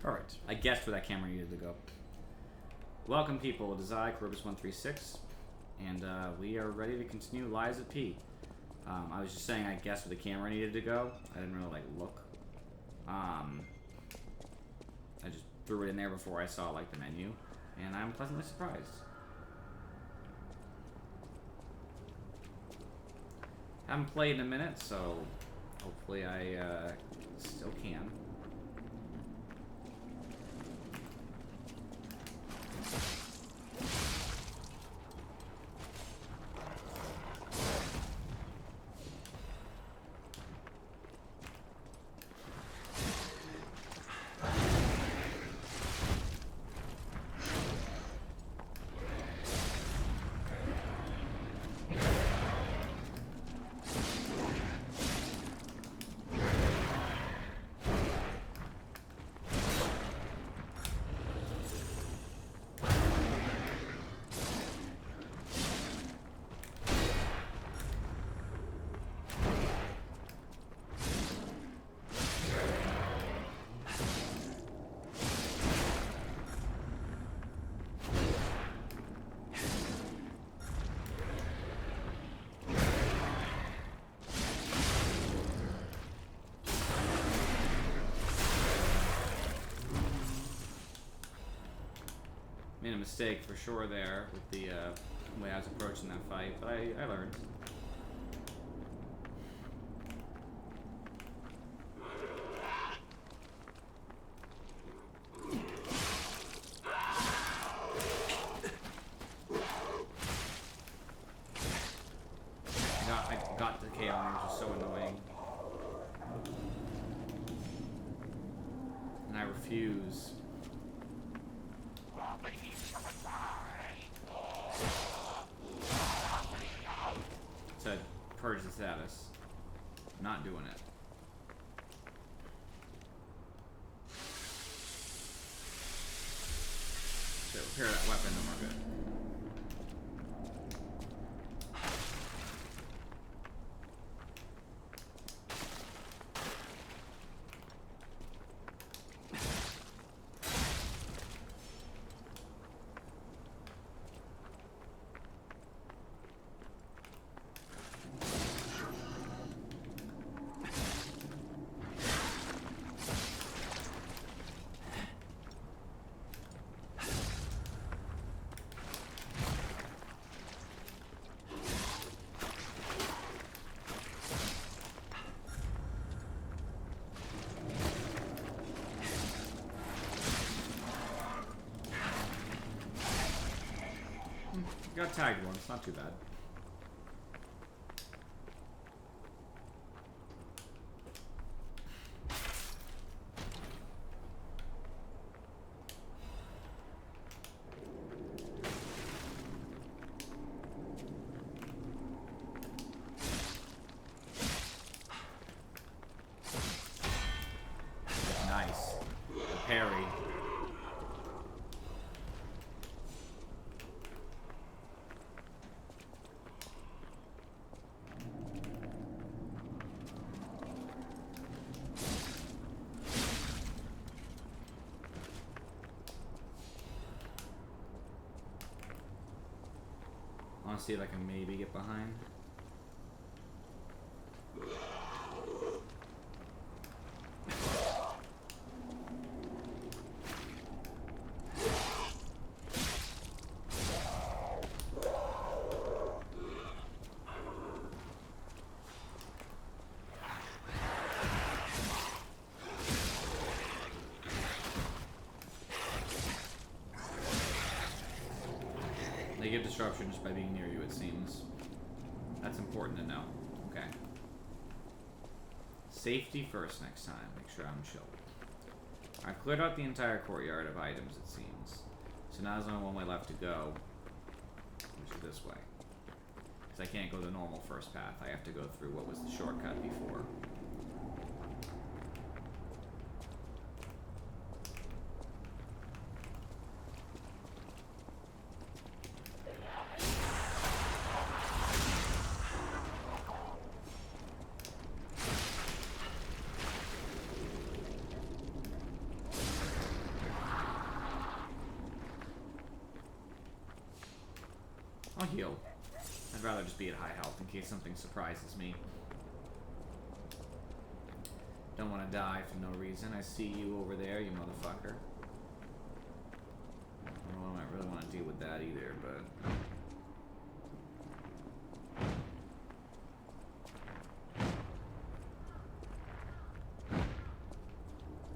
Perfect. I guessed where that camera needed to go. Welcome, people. It is I, Corvus136, and we are ready to continue Lies of P. I was just saying I guessed where the camera needed to go. I didn't really, look. I just threw it in there before I saw, the menu, and I'm pleasantly surprised. Haven't played in a minute, so hopefully I still can. Made a mistake for sure there with the way I was approaching that fight, but I learned. I got the KO, which was so annoying. And I refuse. To purge the status. I'm not doing it. So repair that weapon and we're good. Got tagged once, not too bad. Nice. The parry. I want to see if I can maybe get behind. They give disruption just by being near you, it seems. That's important to know. Okay. Safety first next time. Make sure I'm chill. I've cleared out the entire courtyard of items, it seems. So now there's only one way left to go, which is this way. Because I can't go the normal first path. I have to go through what was the shortcut before. I'll heal. I'd rather just be at high health in case something surprises me. Don't want to die for no reason. I see you over there, you motherfucker. I don't really want to deal with that either, but...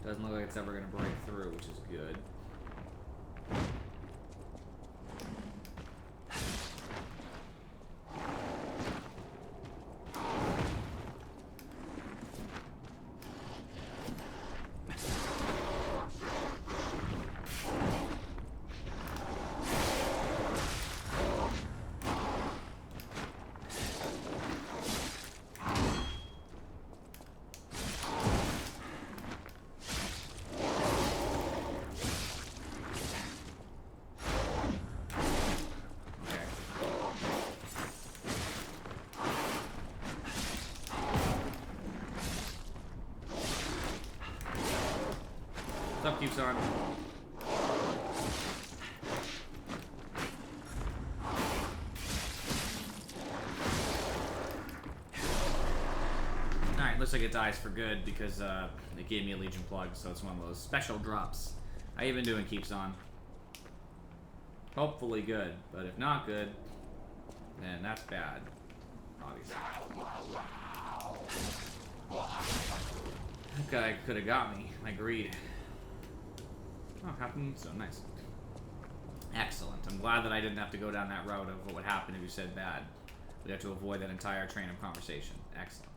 Doesn't look like it's ever going to break through, which is good. Keeps on. Alright, looks like it dies for good because it gave me a Legion plug, so it's one of those special drops. How you been doing, Keeps on? Hopefully good, but if not good, then that's bad. Obviously. That guy could have got me. My greed. Oh, happened so nice. Excellent. I'm glad that I didn't have to go down that road of what would happen if you said bad. We'd have to avoid that entire train of conversation. Excellent.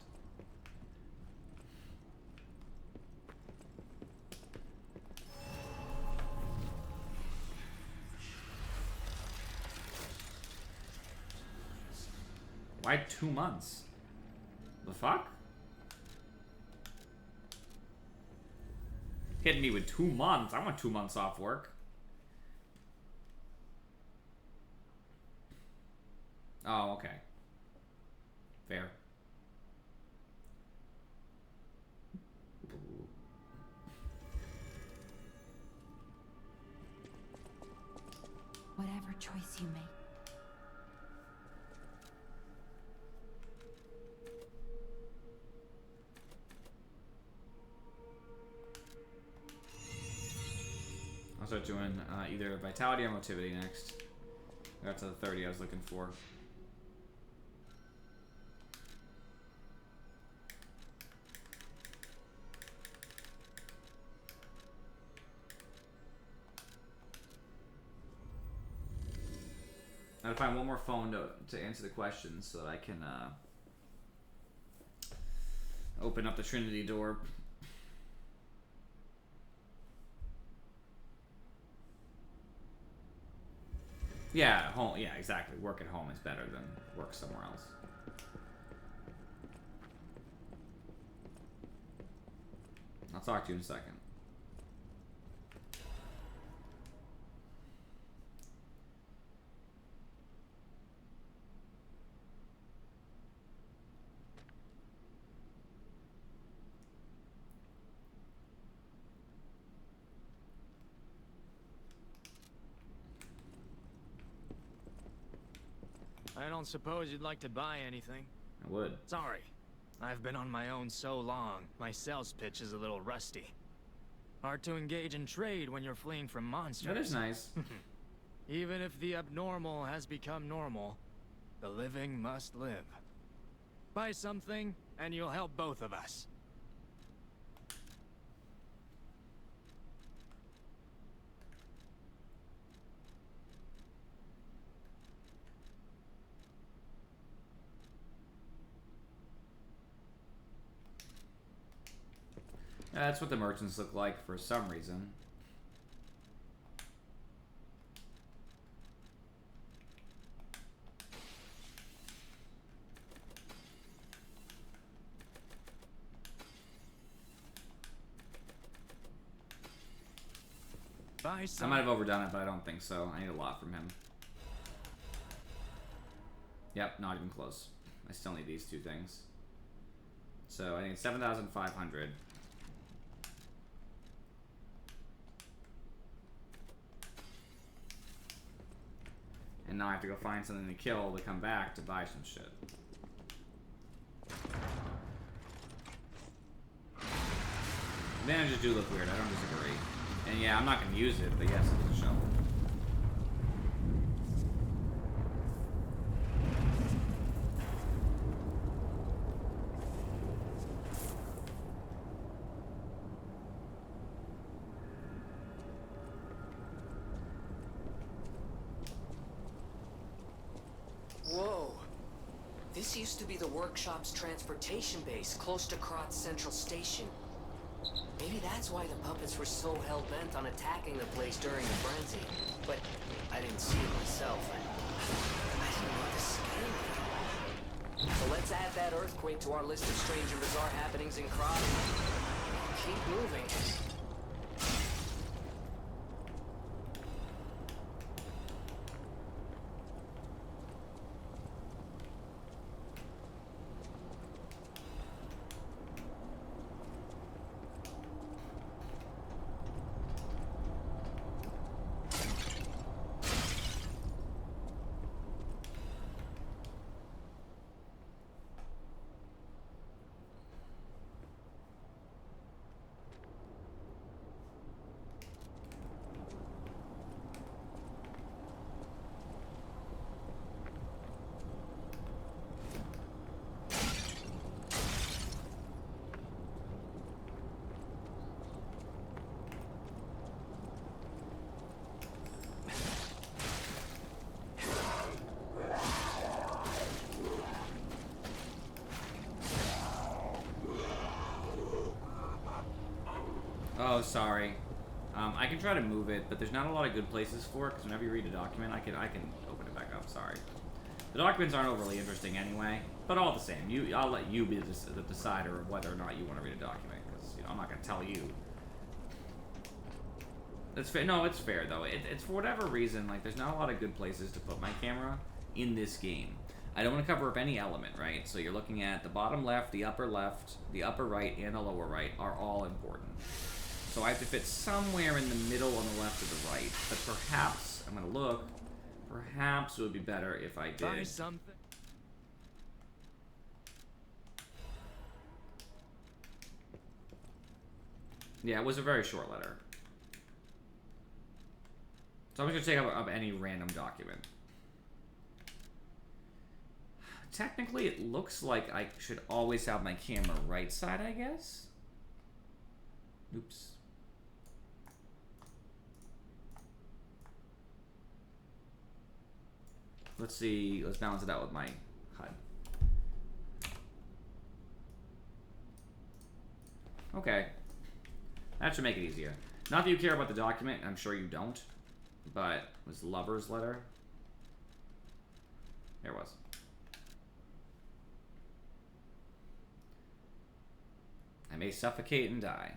Why 2 months? The fuck? Hitting me with 2 months. I want 2 months off work. Oh, okay. Fair. Whatever choice you make. I'll start doing either Vitality or Motivity next. That's the 30 I was looking for. I gotta find one more phone to answer the questions so that I can open up the Trinity door. Yeah, home. Yeah, exactly. Work at home is better than work somewhere else. I'll talk to you in a second. I don't suppose you'd like to buy anything? I would. Sorry. I've been on my own so long, my sales pitch is a little rusty. Hard to engage in trade when you're fleeing from monsters. That is nice. Even if the abnormal has become normal, the living must live. Buy something, and you'll help both of us. That's what the merchants look like for some reason. Buy I some. might have overdone it, but I don't think so. I need a lot from him. Yep, not even close. I still need these 2 things. So I need 7,500. And now I have to go find something to kill to come back to buy some shit. Advantages do look weird, I don't disagree. And yeah, I'm not gonna use it, but yes, it's a shovel. Whoa. This used to be the workshop's transportation base, close to Kratz Central Station. Maybe that's why the puppets were so hell-bent on attacking the place during the frenzy. But I didn't see it myself. I didn't know this scale. So let's add that earthquake to our list of strange and bizarre happenings in Kratz. Keep moving. Oh, sorry. I can try to move it, but there's not a lot of good places for it, because whenever you read a document, I can open it back up, sorry. The documents aren't overly interesting anyway, but all the same, I'll let you be the decider of whether or not you want to read a document, because, I'm not going to tell you. That's fair. No, it's fair, though. It's for whatever reason, like, there's not a lot of good places to put my camera in this game. I don't want to cover up any element, right? So you're looking at the bottom left, the upper right, and the lower right are all important. So I have to fit somewhere in the middle on the left or the right. But perhaps, I'm going to look, perhaps it would be better if I did. Buy something. Yeah, it was a very short letter. So I'm just going to take up any random document. Technically, it looks like I should always have my camera right side, I guess. Oops. Let's see, let's balance it out with my HUD. Okay. That should make it easier. Not that you care about the document, I'm sure you don't. But, it was Lover's letter? There it was. I may suffocate and die.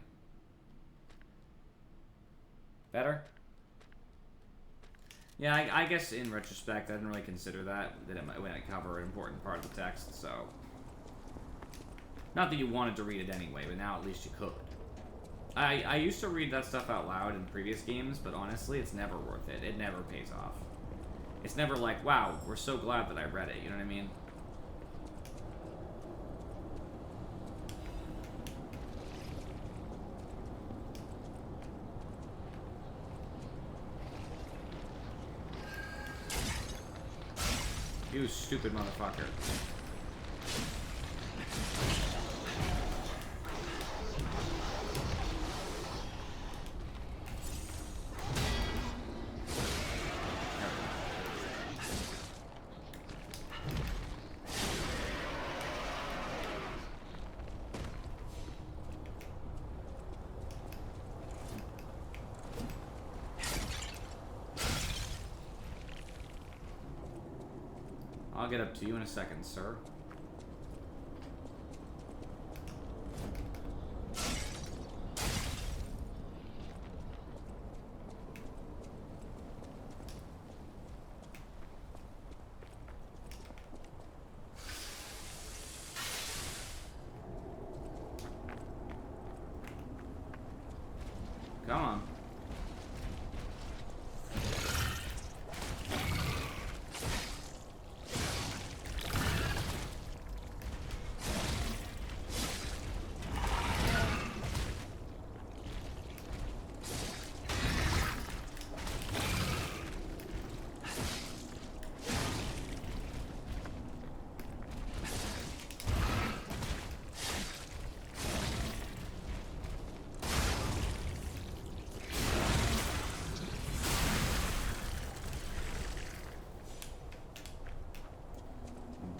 Better? Yeah, I guess in retrospect, I didn't really consider that it might cover an important part of the text, so... Not that you wanted to read it anyway, but now at least you could. I used to read that stuff out loud in previous games, but honestly, it's never worth it. It never pays off. It's never like, wow, we're so glad that I read it, you know what I mean? You stupid motherfucker. I'll get up to you in a second, sir. Come on.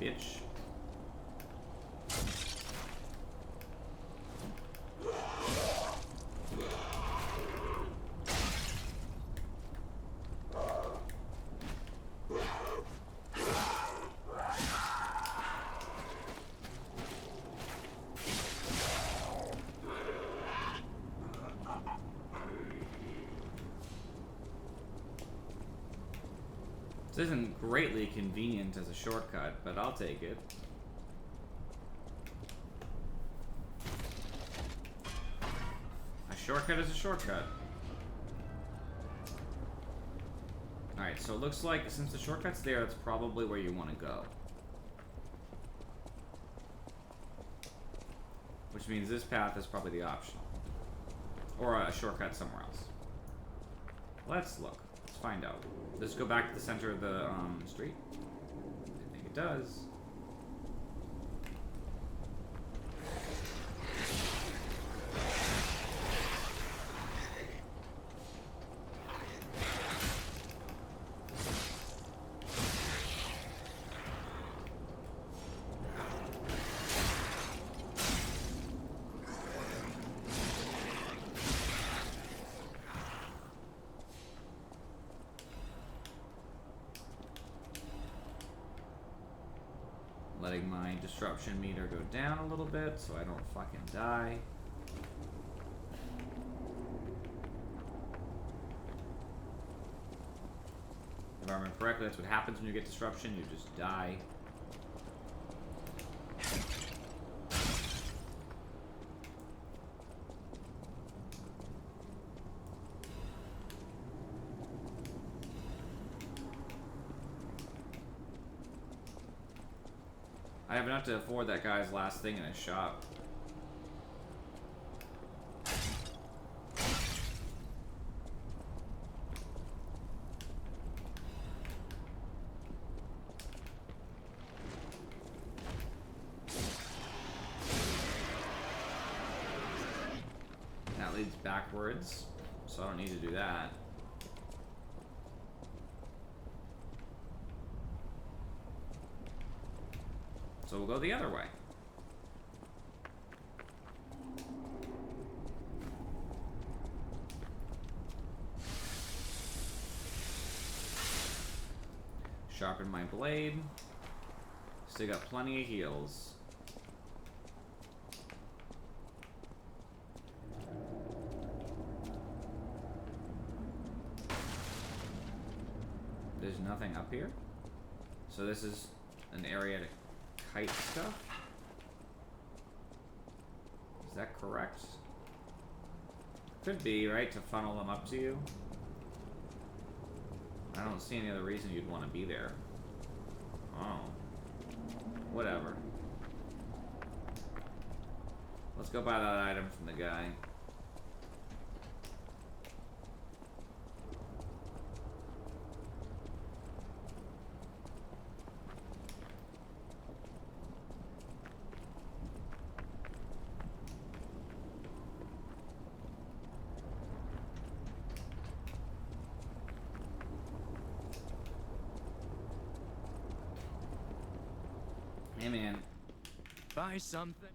bitch. This isn't greatly convenient as a shortcut, but I'll take it. A shortcut is a shortcut. Alright, so it looks like since the shortcut's there, that's probably where you want to go. Which means this path is probably the optional. Or a shortcut somewhere else. Let's look. Let's find out. Does it go back to the center of the street? I think it does. Letting my disruption meter go down a little bit so I don't fucking die. If I remember correctly, that's what happens when you get disruption, you just die. I have enough to afford that guy's last thing in his shop. That leads backwards, so I don't need to do that. So we'll go the other way. Sharpen my blade. Still got plenty of heals. There's nothing up here. So this is an area to kite stuff? Is that correct? Could be, right? To funnel them up to you. I don't see any other reason you'd want to be there. Oh. Whatever. Let's go buy that item from the guy. Hey man. Buy something.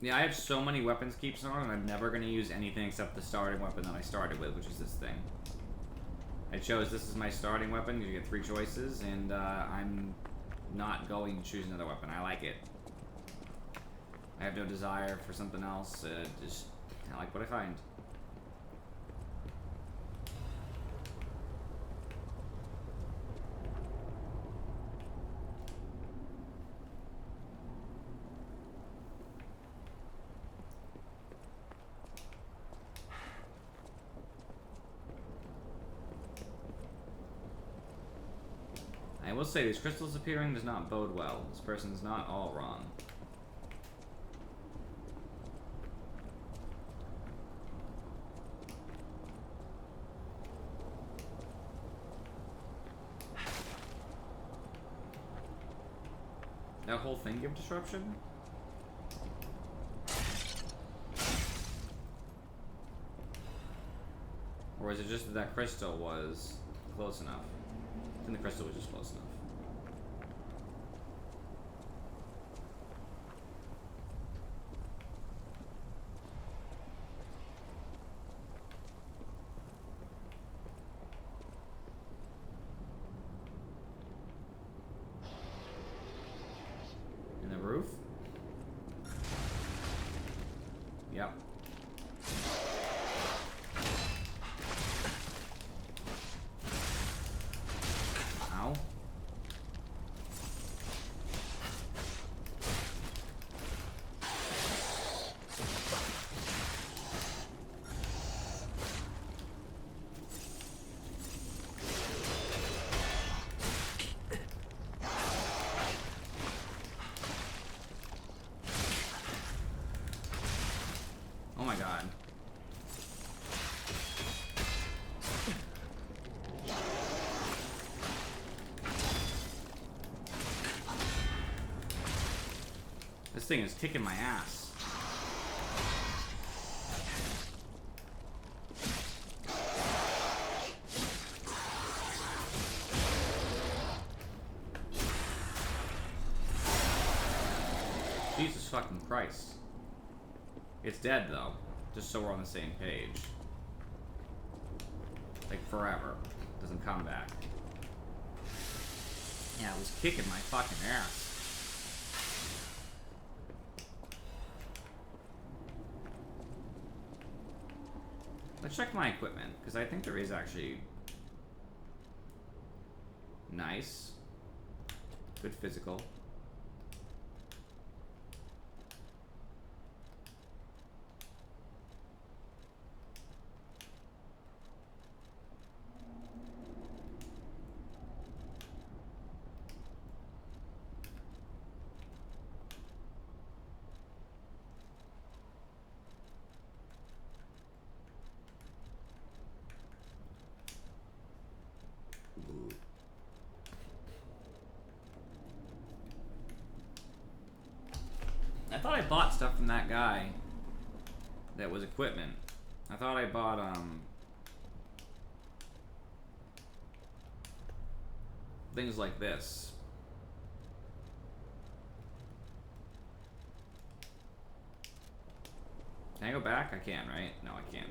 Yeah, I have so many weapons keeps on, and I'm never going to use anything except the starting weapon that I started with, which is this thing. I chose this as my starting weapon because you get 3 choices, and I'm not going to choose another weapon. I like it. I have no desire for something else. Just I like what I find. I will say, these crystals appearing does not bode well. This person's not all wrong. That whole thing give disruption? Or is it just that that crystal was Close enough. I think the crystal was just close enough. In the roof? Yep. Ow. Oh my god. This thing is kicking my ass. Jesus fucking Christ. It's dead though, just so we're on the same page. Like forever. Doesn't come back. Yeah, it was kicking my fucking ass. Let's check my equipment, because I think there is actually nice, good physical. I thought I bought stuff from that guy that was equipment. I thought I bought, things like this. Can I go back? I can, right? No, I can't.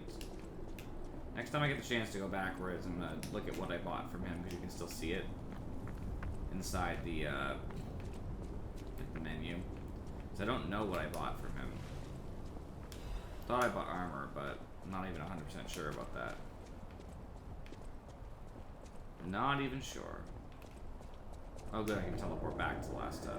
Next time I get the chance to go backwards, I'm gonna look at what I bought from him, because you can still see it inside the menu. I don't know what I bought from him. Thought I bought armor, but I'm not even 100% sure about that. Not even sure. Oh good, I can teleport back to the last point.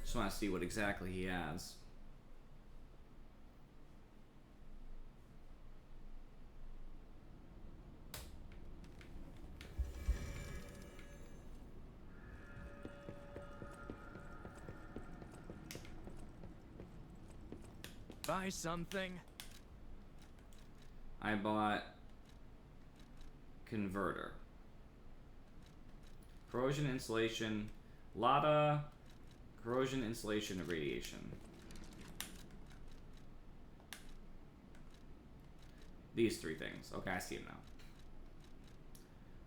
Just want to see what exactly he has. Buy something. I bought converter, corrosion insulation, LADA, corrosion insulation and radiation. These three things. Okay, I see them now.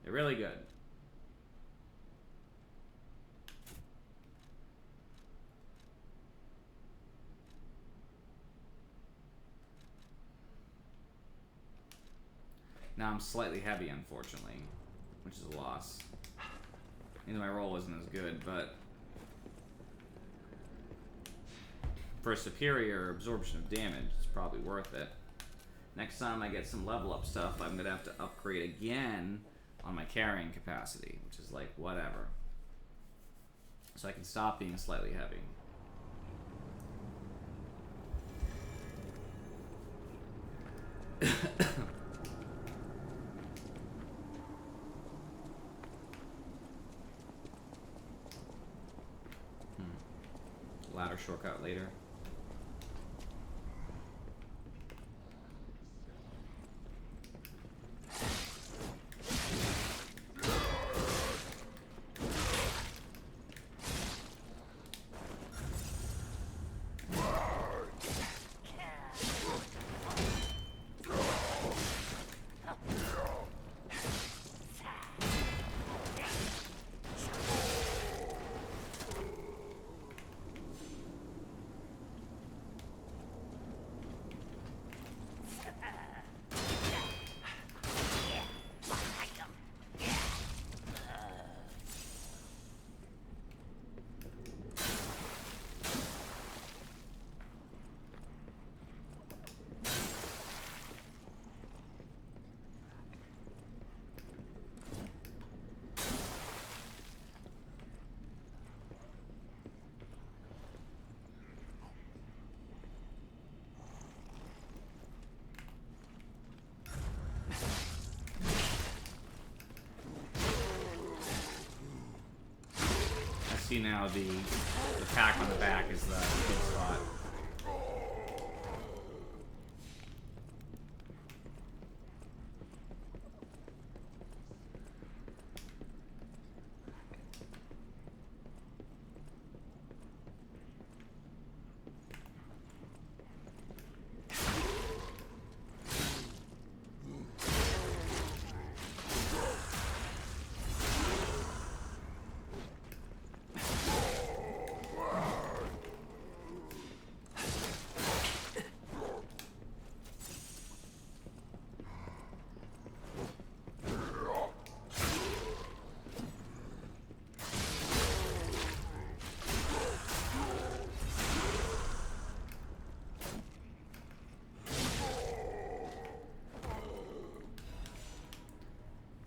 They're really good. Now I'm slightly heavy, unfortunately, which is a loss. Either my roll isn't as good, but for a superior absorption of damage, it's probably worth it. Next time I get some level up stuff, I'm gonna have to upgrade again on my carrying capacity, which is like whatever. So I can stop being slightly heavy. Ladder shortcut later. see now the pack on the back is the good spot.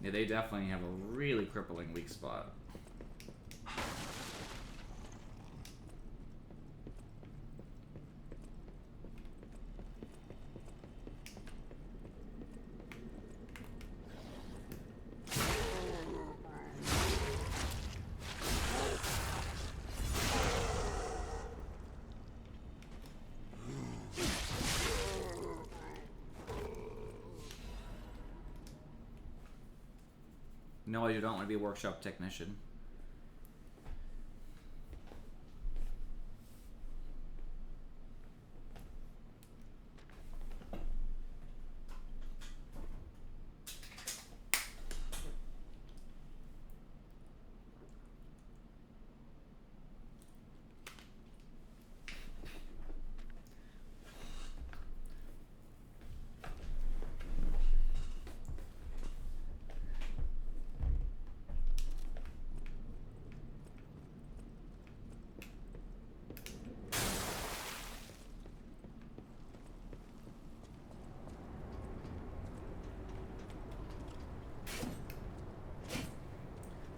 Yeah, they definitely have a really crippling weak spot. No, you don't want to be a workshop technician.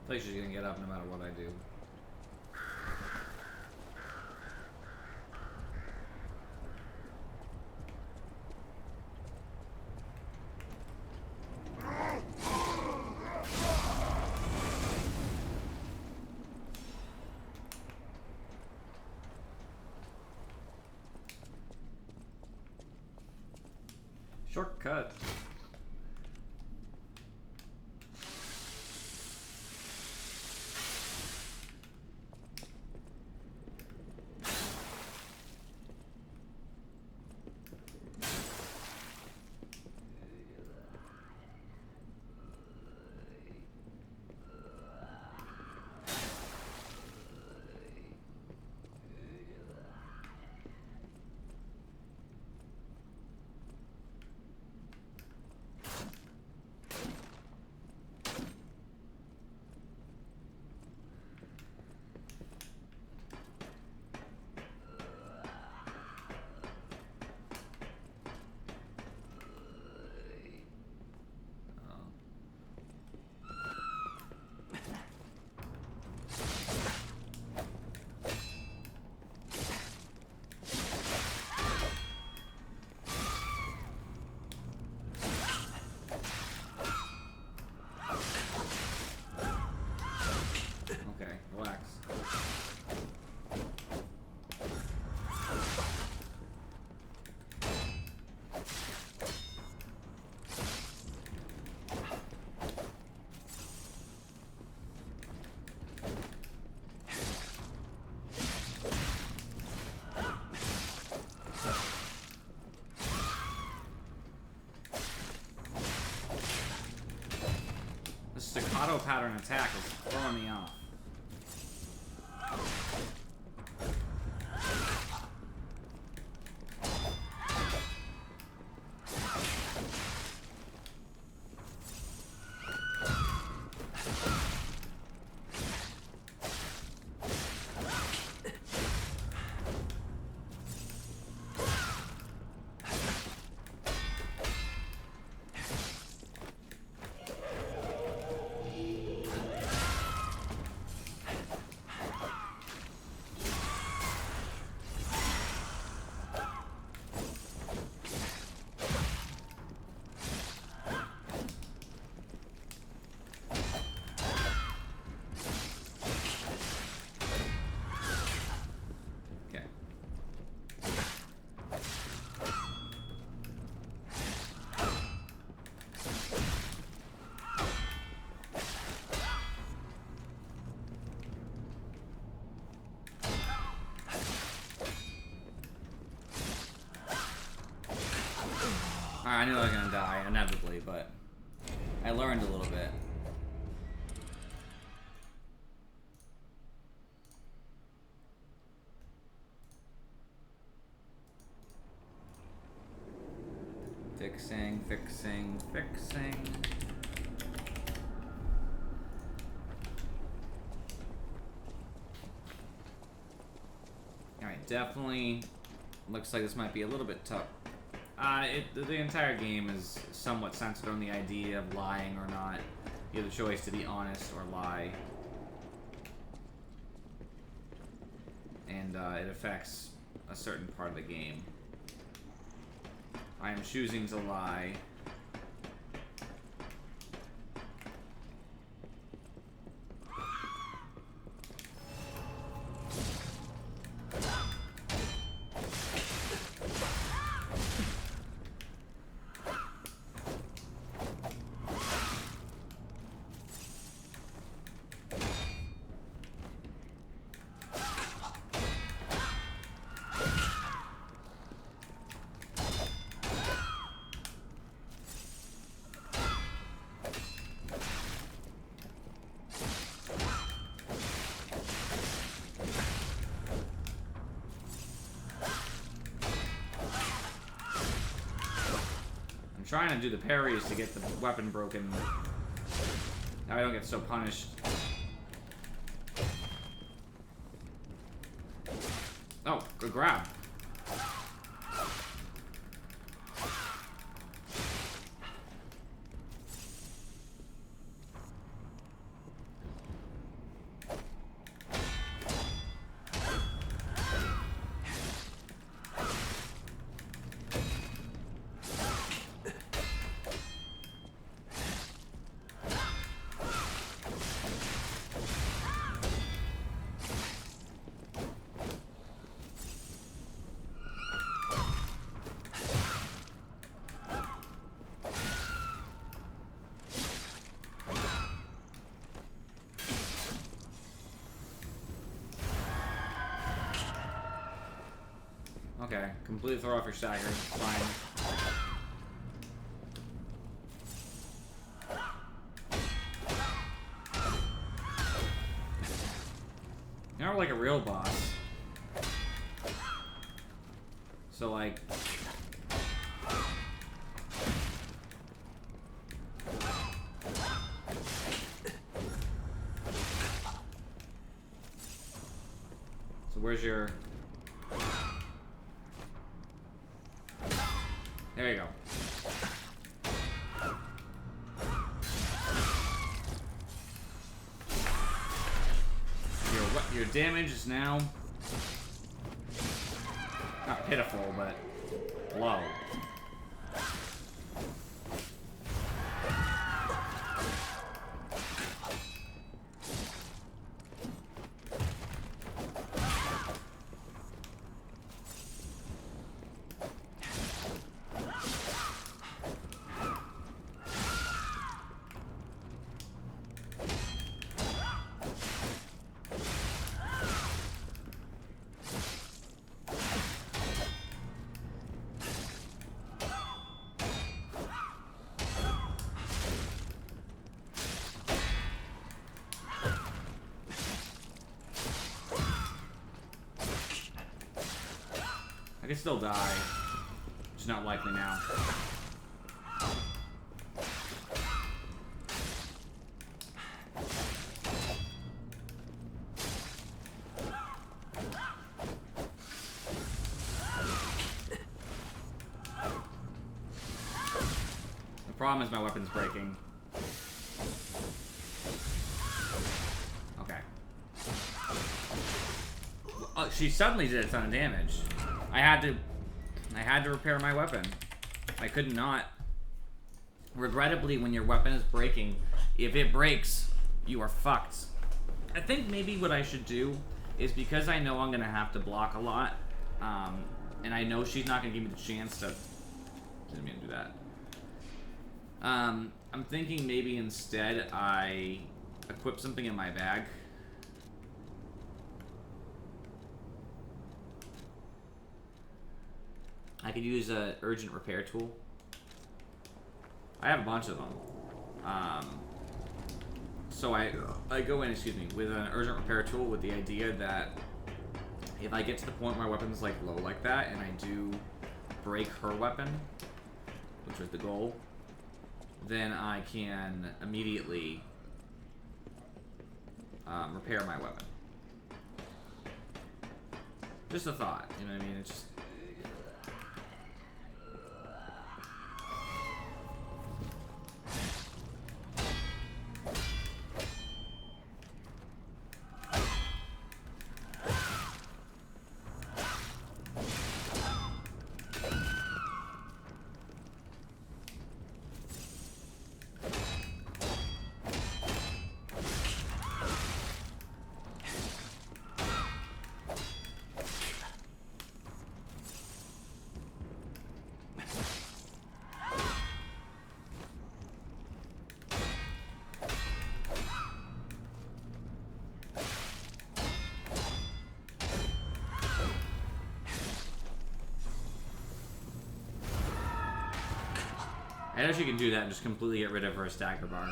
I feel like she's gonna get up no matter what I do. Shortcut. Staccato pattern attack is throwing me off. knew I was gonna die, inevitably, but I learned a little bit. Fixing, fixing, fixing. Alright, definitely looks like this might be a little bit tough. The entire game is somewhat centered on the idea of lying or not. You have the choice to be honest or lie. And it affects a certain part of the game. I am choosing to lie. Trying to do the parries to get the weapon broken. Now I don't get so punished. Oh, good grab. Okay, completely throw off your stagger. Fine. You're like a real boss. So like... So where's your... There you go. Your damage is now not pitiful, but low. I can still die. It's not likely now. The problem is my weapon's breaking. Okay. Oh, she suddenly did a ton of damage. I had to repair my weapon. I could not. Regrettably, when your weapon is breaking, if it breaks, you are fucked. I think maybe what I should do is, because I know I'm gonna have to block a lot, and I know she's not gonna give me the chance to. Didn't mean to do that. I'm thinking maybe instead I equip something in my bag. I could use a urgent repair tool. I have a bunch of them. So I go in, excuse me, with an urgent repair tool with the idea that if I get to the point where my weapon's like low like that, and I do break her weapon, which was the goal, then I can immediately repair my weapon. Just a thought, you know what I mean? It's just... I know she can do that and just completely get rid of her stagger bar.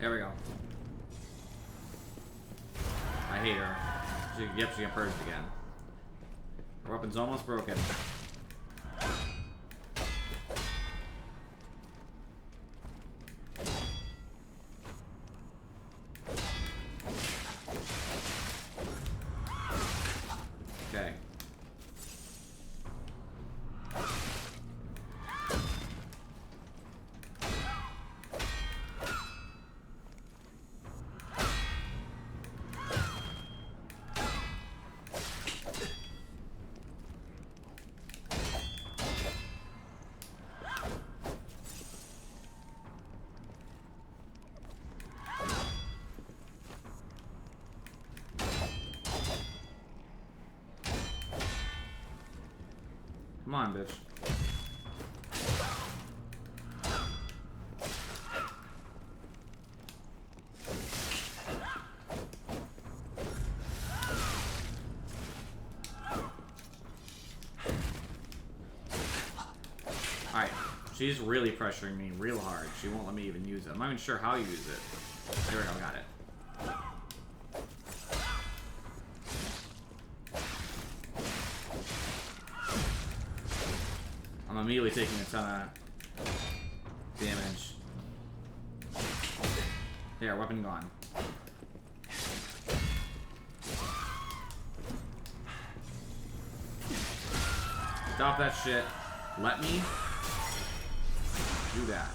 There we go. I hate her. Yep, she got purged again. Her weapon's almost broken. Okay. Come on, bitch. Alright, she's really pressuring me real hard. She won't let me even use it. I'm not even sure how to use it. There we go, got it. I'm immediately taking a ton of damage. There, weapon gone. Stop that shit. Let me do that.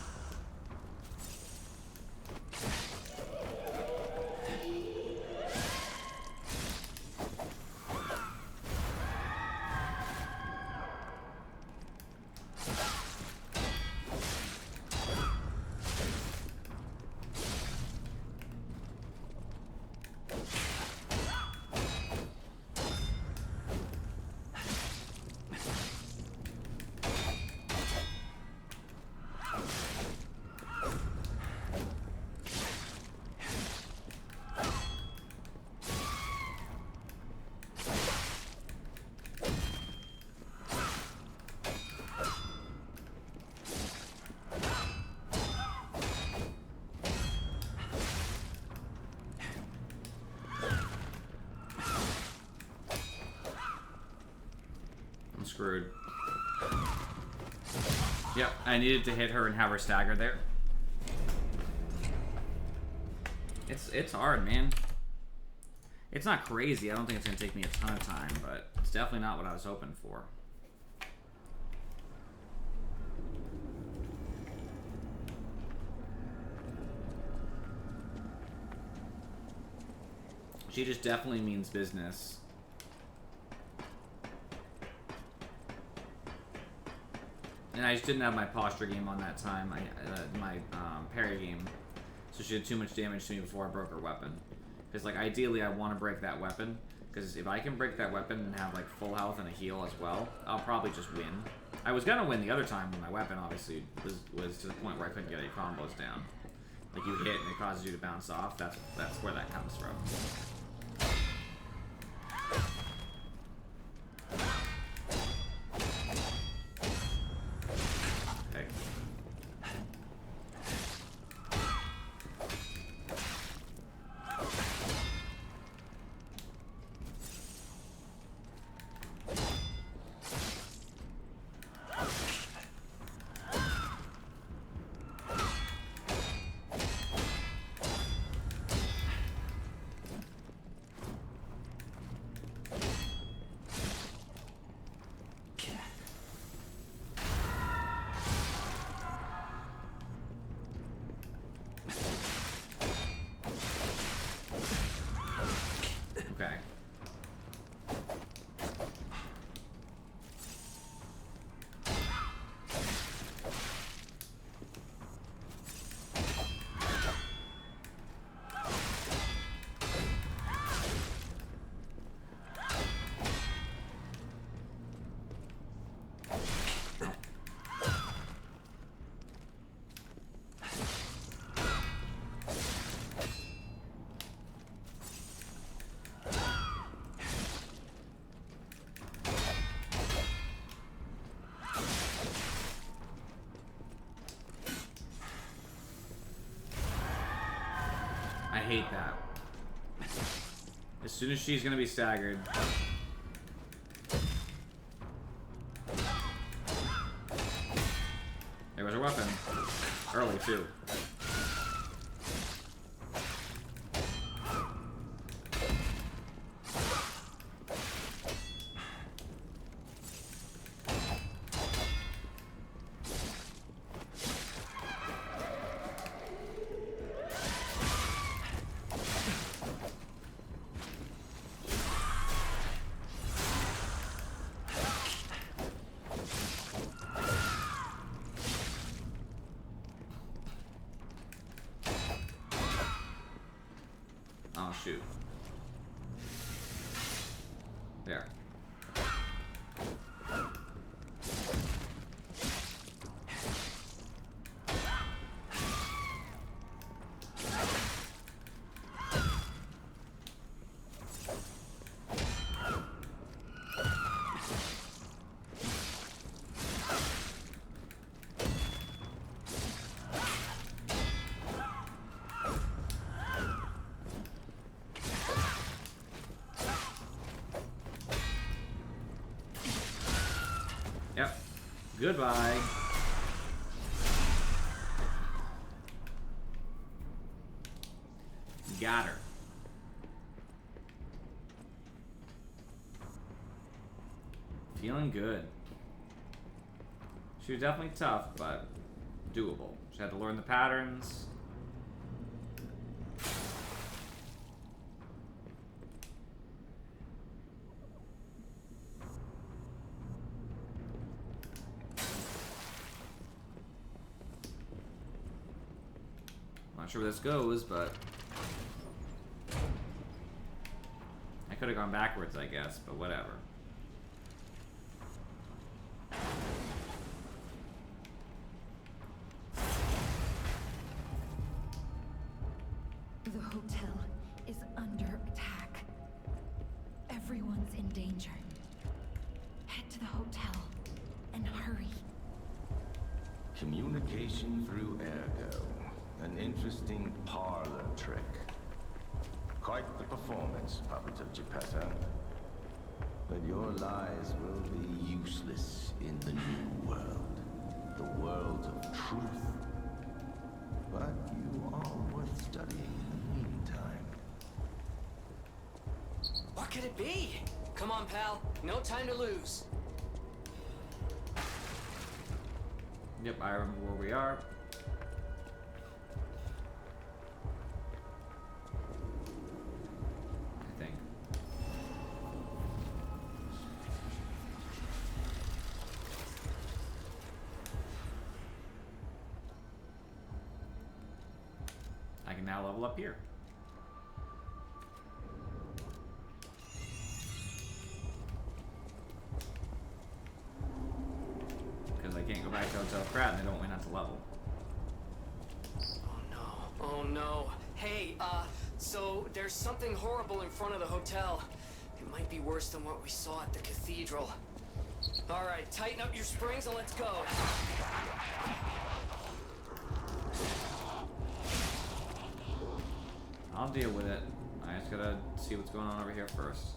Screwed. Yep, I needed to hit her and have her stagger there. It's hard, man. It's not crazy. I don't think it's gonna take me a ton of time, but it's definitely not what I was hoping for. She just definitely means business. And I just didn't have my posture game on that time. My parry game. So she did too much damage to me before I broke her weapon. Because, like, ideally I want to break that weapon. Because if I can break that weapon and have, like, full health and a heal as well, I'll probably just win. I was going to win the other time when my weapon, obviously, was to the point where I couldn't get any combos down. Like, you hit and it causes you to bounce off. That's where that comes from. I hate that. As soon as she's gonna be staggered. There was her weapon. Early, too. Oh, shoot. There. Yep. Goodbye. Got her. Feeling good. She was definitely tough, but doable. She had to learn the patterns. Not sure where this goes, but I could have gone backwards, I guess, but whatever. The hotel is under attack. Everyone's in danger. Head to the hotel and hurry. Communication through ergo. An interesting parlor trick. Quite the performance, Puppet of Geppetto. But your lies will be useless in the new world. The world of truth. But you are worth studying in the meantime. could it be? Come on, pal. No time to lose. Yep, I remember where we are. I think. I can now level up here. Because I can't go back to Hotel Krat and they don't win at the level. Oh no. Oh no. Hey, so there's something horrible in front of the hotel. It might be worse than what we saw at the cathedral. Alright, tighten up your springs and let's go. I'll deal with it. I just gotta see what's going on over here first.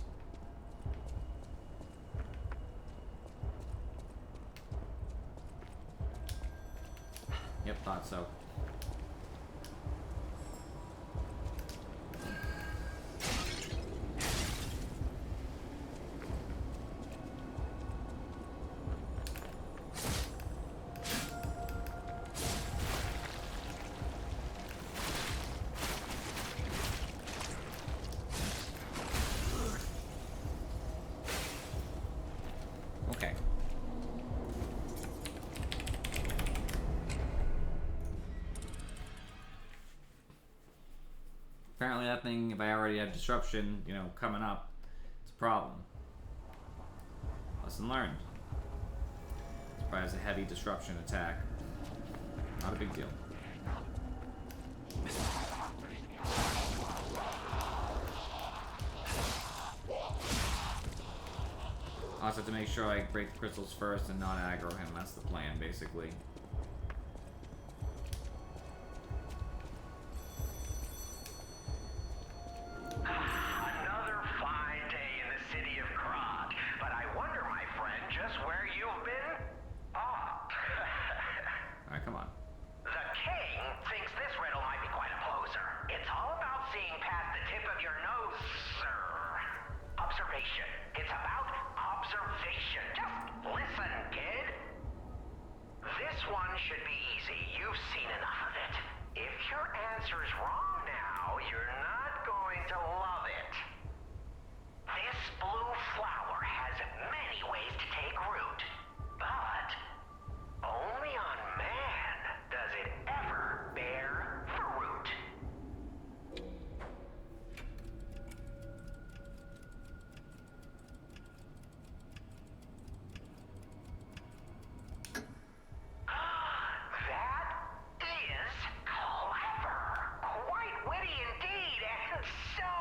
Yep, thought so. Okay. Apparently that thing, if I already have disruption, you know, coming up, it's a problem. Lesson learned. Surprise, a heavy disruption attack. Not a big deal. I also have to make sure I break the crystals first and not aggro him. That's the plan, basically. Another fine day in the city of Krat, but I wonder, my friend, just where you've been? Ah. Alright, come on. The king thinks this riddle might be quite a closer. It's all about seeing past the tip of your nose, sir. Observation. It's about observation. Just listen, kid. This one should be easy. You've seen enough of it. If your answer's wrong now, you're not going to love it. This blue flower has many ways to take root, but only on man does it ever bear fruit. That is clever. Quite witty indeed, and so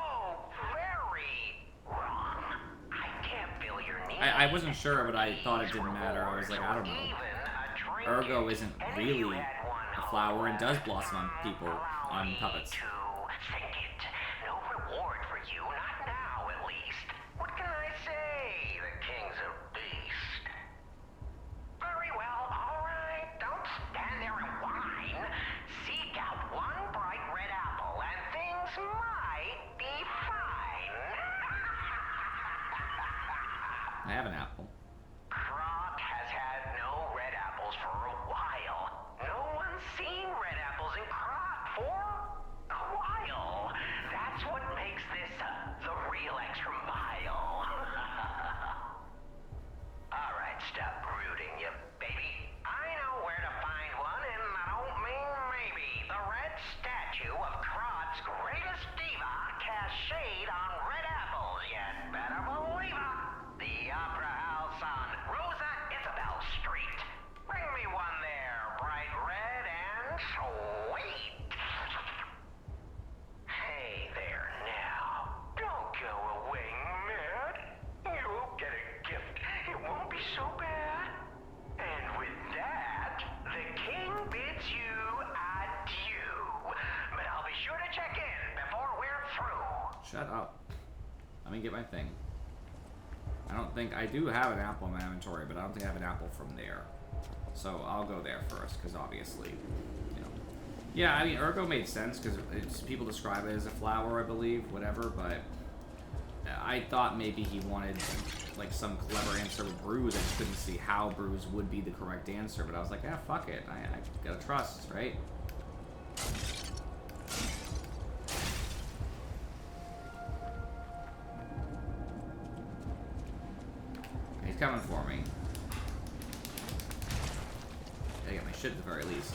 very wrong. I can't feel your need. I wasn't sure, but I thought it didn't matter. I was like, I don't know. Ergo isn't really a flower and does blossom on people, on puppets. Think it. No reward for you, not now at least. What can I say? The king's a beast. Very well, alright. Don't stand there and whine. Seek out one bright red apple and things might be fine. I have an apple. Krat has had no red apples for a while. No one's seen red apples in Krat for a while. That's what makes this the real extra mile. Alright, stop brooding, you baby. I know where to find one, and I don't mean maybe. The red statue of Krat's greatest diva casts shade on red apples, you better believe it. The Opera House on Rosa Isabel Street. Bring me one there, bright red and sweet. Hey there now. Don't go away mad. You'll get a gift. It won't be so bad. And with that, the king bids you adieu. But I'll be sure to check in before we're through. Shut up. Let me get my thing. I don't think... I do have an apple in my inventory, but I don't think I have an apple from there. So I'll go there first, because obviously, you know... Yeah, I mean, Ergo made sense, because people describe it as a flower, I believe, whatever, but... I thought maybe he wanted like some clever answer with Bruise. I just couldn't see how Bruise would be the correct answer, but I was like, yeah, fuck it. I gotta trust, right? He's coming for me. Gotta get my shit at the very least.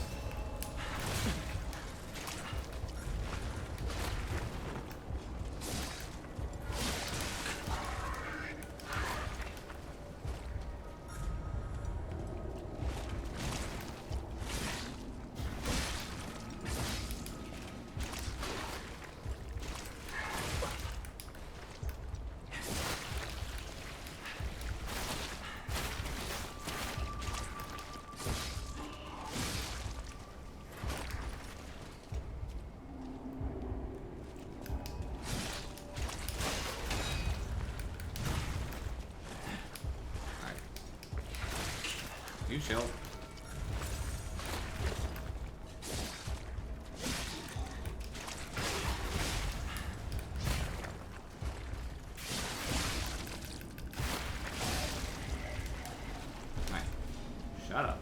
You chill. Alright. Shut up.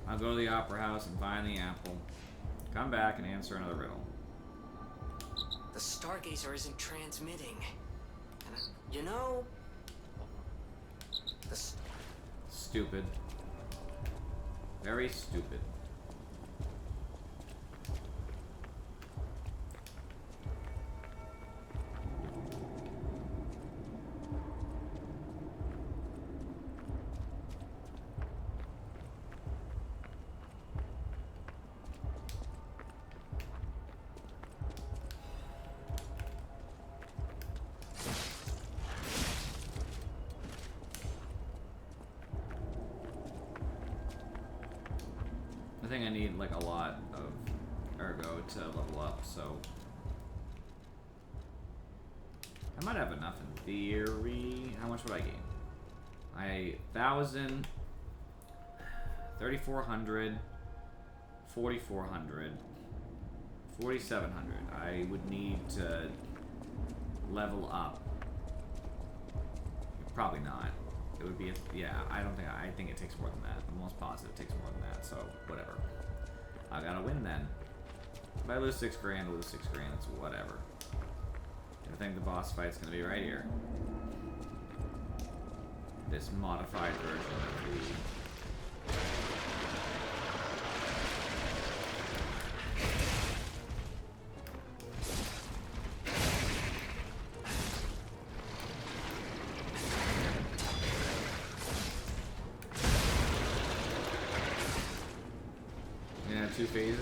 I'll go to the Opera House and find the apple. Come back and answer another riddle. The Stargazer isn't transmitting. And you know... Stupid. Very stupid. I think I need like a lot of ergo to level up, so I might have enough in theory. How much would I gain? 1,000, 3,400, 4,400, 4,700. I would need to level up. Probably not. It would be, yeah, I think it takes more than that. I'm almost positive it takes more than that, so whatever. I gotta win then. If I lose 6 grand, lose 6 grand, it's whatever. I think the boss fight's gonna be right here. This modified version of the... Yeah, 2 phases.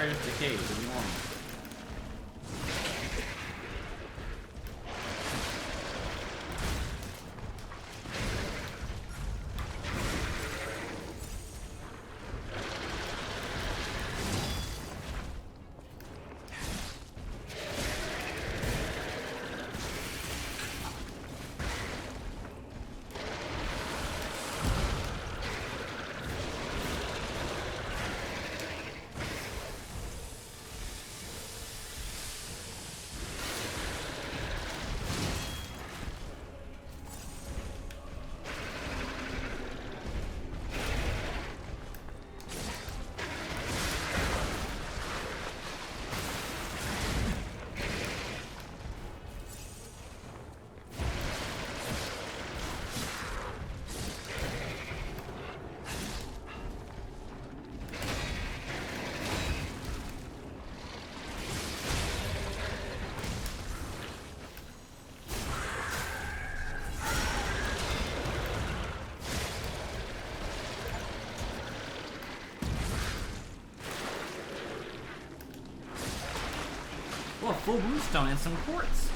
Alright, it's decayed, it's normal. Oh, a full moonstone and some quartz.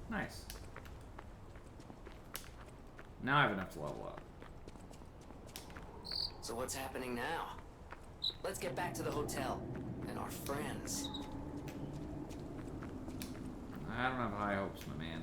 Nice. Now I have enough to level up. So what's happening now? Let's get back to the hotel and our friends. I don't have high hopes, my man.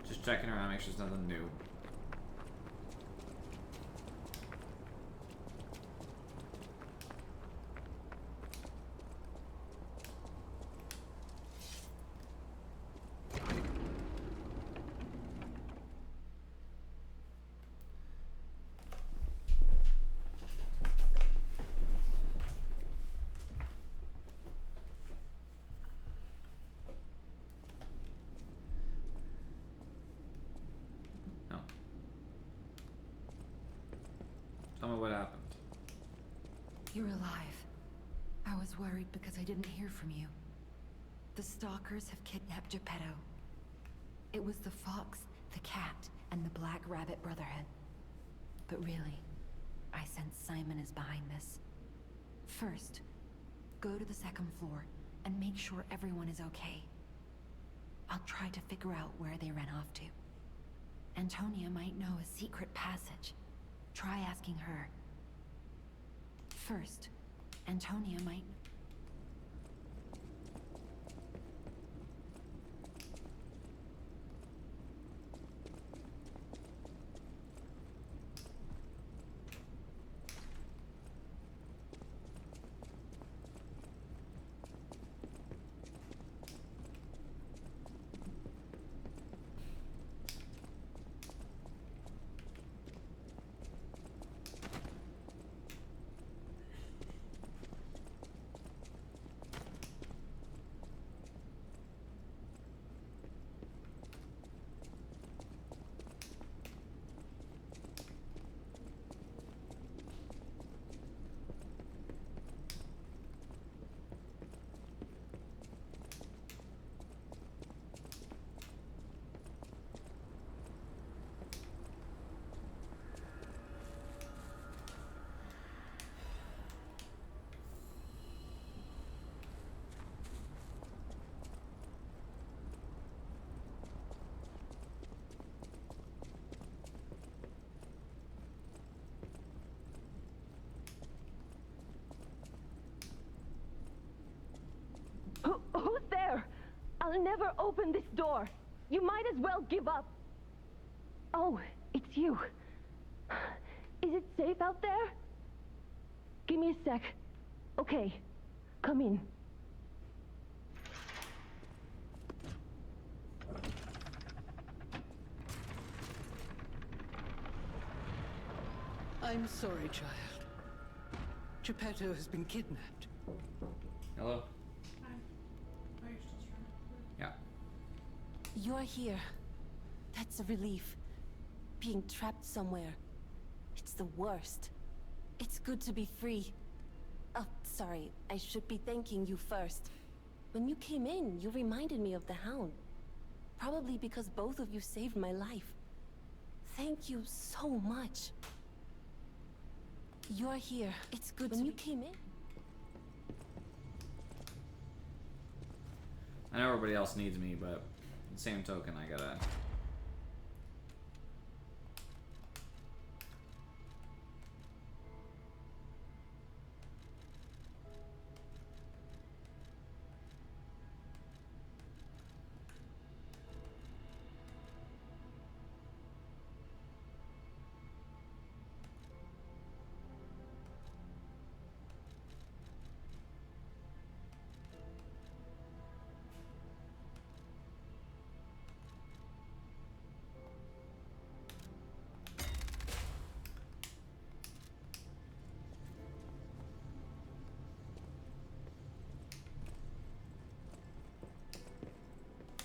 Just checking around, make sure there's nothing new. Tell me what happened. You're alive. I was worried because I didn't hear from you. The stalkers have kidnapped Geppetto. It was the fox, the cat, and the Black Rabbit Brotherhood. But really, I sense Simon is behind this. First, go to the second floor and make sure everyone is okay. I'll try to figure out where they ran off to. Antonia might know a secret passage. Try asking her. First, Antonia might... Who's there? I'll never open this door. You might as well give up. Oh, it's you. Is it safe out there? Give me a sec. Okay, come in. I'm sorry, child. Geppetto has been kidnapped. Hello? Yeah. You're here. That's a relief. Being trapped somewhere. It's the worst. It's good to be free. Oh, sorry. I should be thanking you first. When you came in, you reminded me of the Hound. Probably because both of you saved my life. Thank you so much. You're here. It's good when you came in. I know everybody else needs me, but at the same token, I gotta...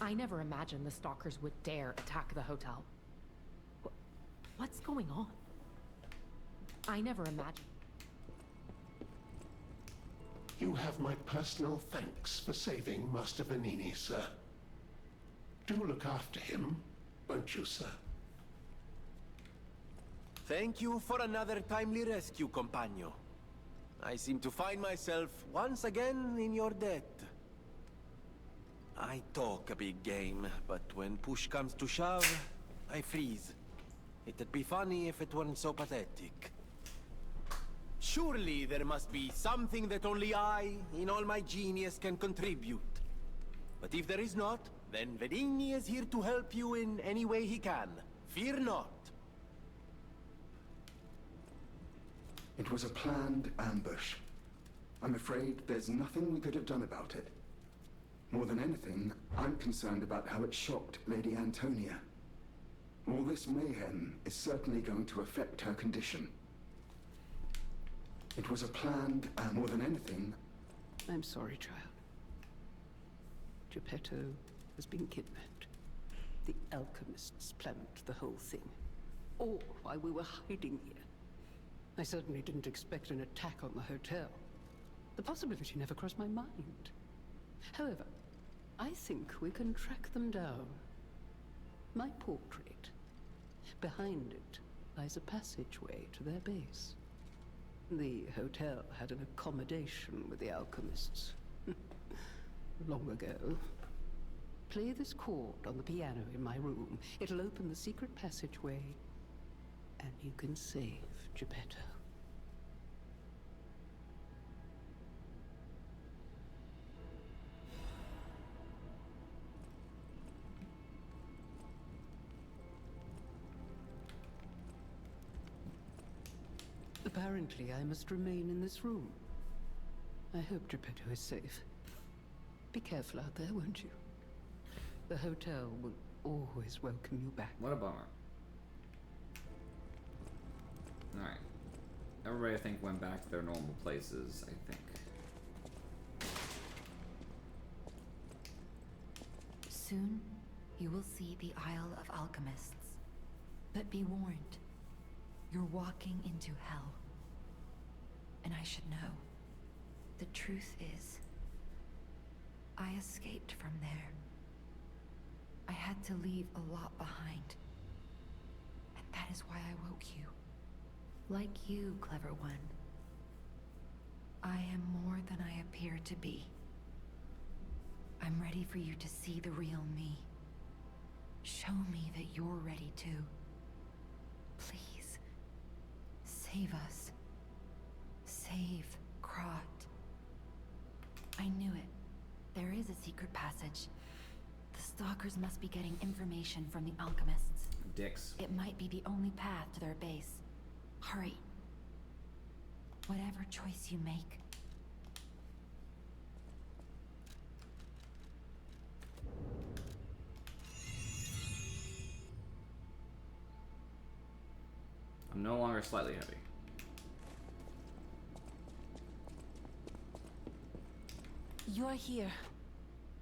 I never imagined the stalkers would dare attack the hotel. What's going on? I never imagined... You have my personal thanks for saving Master Vanini, sir. Do look after him, won't you, sir? Thank you for another timely rescue, compagno. I seem to find myself once again in your debt. I talk a big game, but when push comes to shove, I freeze. It'd be funny if it weren't so pathetic. Surely there must be something that only I, in all my genius, can contribute. But if there is not, then Venigni is here to help you in any way he can. Fear not. It was a planned ambush. I'm afraid there's nothing we could have done about it. More than anything, I'm concerned about how it shocked Lady Antonia. All this mayhem is certainly going to affect her condition. It was a planned, and more than anything... I'm sorry, child. Geppetto has been kidnapped. The alchemists planned the whole thing. All while we were hiding here. I certainly didn't expect an attack on the hotel. The possibility never crossed my mind. However, I think we can track them down. My portrait. Behind it lies a passageway to their base. The hotel had an accommodation with the alchemists. Long ago. Play this chord on the piano in my room. It'll open the secret passageway, and you can save Geppetto. Apparently, I must remain in this room. I hope Geppetto is safe. Be careful out there, won't you? The hotel will always welcome you back. What a bummer. Alright. Everybody, I think, went back to their normal places, I think. Soon, you will see the Isle of Alchemists. But be warned, you're walking into hell. And I should know. The truth is, I escaped from there. I had to leave a lot behind. And that is why I woke you. Like you, clever one. I am more than I appear to be. I'm ready for you to see the real me. Show me that you're ready too. Please, save us. Save Krat. I knew it. There is a secret passage. The stalkers must be getting information from the alchemists. Dicks. It might be the only path to their base. Hurry. Whatever choice you make. I'm no longer slightly heavy. You're here.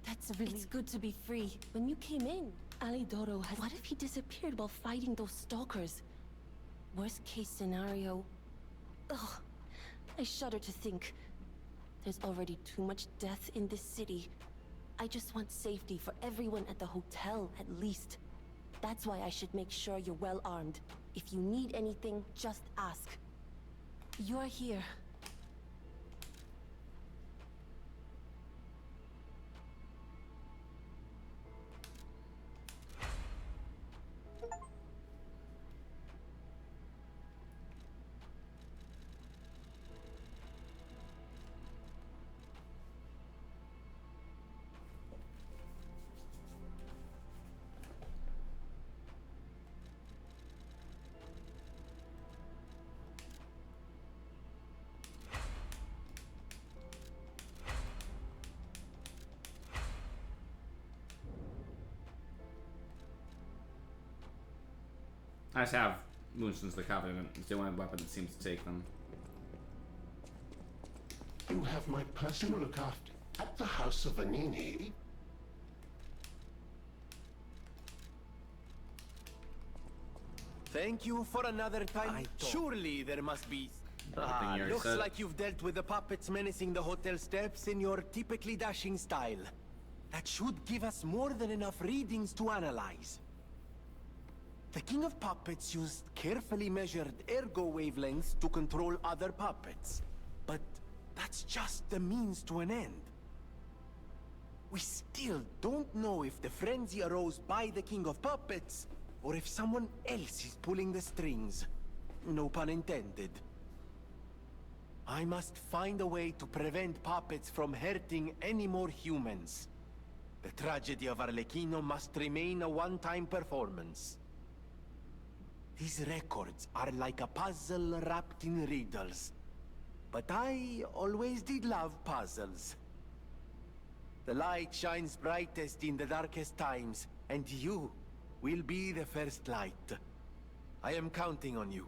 That's a relief. It's good to be free. When you came in, Alidoro has... What if he disappeared while fighting those stalkers? Worst case scenario... Ugh. I shudder to think. There's already too much death in this city. I just want safety for everyone at the hotel, at least. That's why I should make sure you're well armed. If you need anything, just ask. You're here. I just have Moonstone's the Covenant. It's the only weapon that seems to take them. You have my personal look after at the House of Vanini. Thank you for another time. Surely there must be... looks like you've dealt with the puppets menacing the hotel steps in your typically dashing style. That should give us more than enough readings to analyze. The King of Puppets used carefully measured ergo wavelengths to control other puppets. But that's just the means to an end. We still don't know if the frenzy arose by the King of Puppets, or if someone else is pulling the strings. No pun intended. I must find a way to prevent puppets from hurting any more humans. The tragedy of Arlecchino must remain a one-time performance. These records are like a puzzle wrapped in riddles. But I always did love puzzles. The light shines brightest in the darkest times, and you will be the first light. I am counting on you.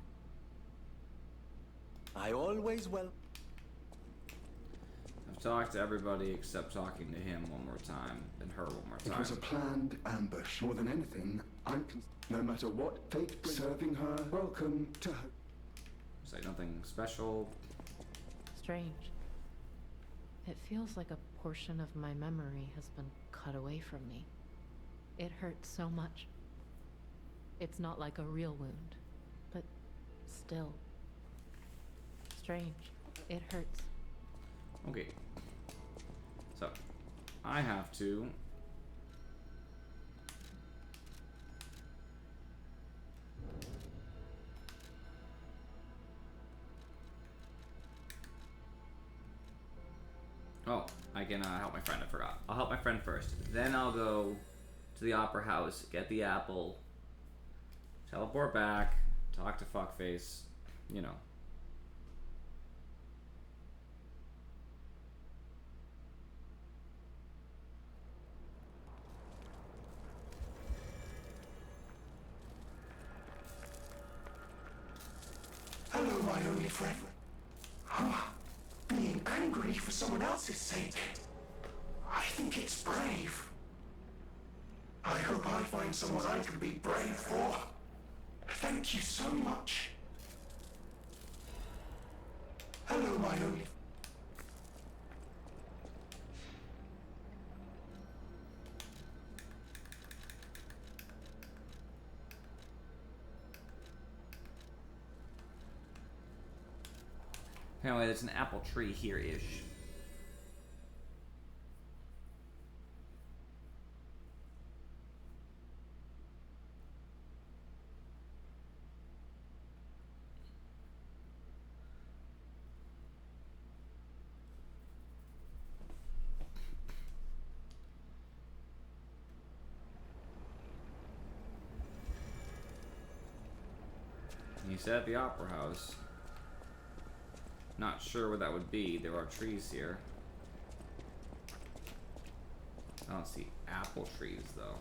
I always will. I've talked to everybody except talking to him one more time, and her one more time. It was a planned ambush. More than anything, no matter what fate brings, serving her, welcome to her. It's like nothing special. Strange. It feels like a portion of my memory has been cut away from me. It hurts so much. It's not like a real wound, but still. Strange. It hurts. Okay. So, I have to... Oh, I can help my friend. I forgot. I'll help my friend first. Then I'll go to the Opera House, get the apple, teleport back, talk to Fuckface, you know. Hello, my only friend. Being angry for someone else's sake. I think it's brave. I hope I find someone I can be brave for. Thank you so much. Hello, my only... Apparently there's an apple tree here-ish. He said at the Opera House. Not sure where that would be. There are trees here. I don't see apple trees, though.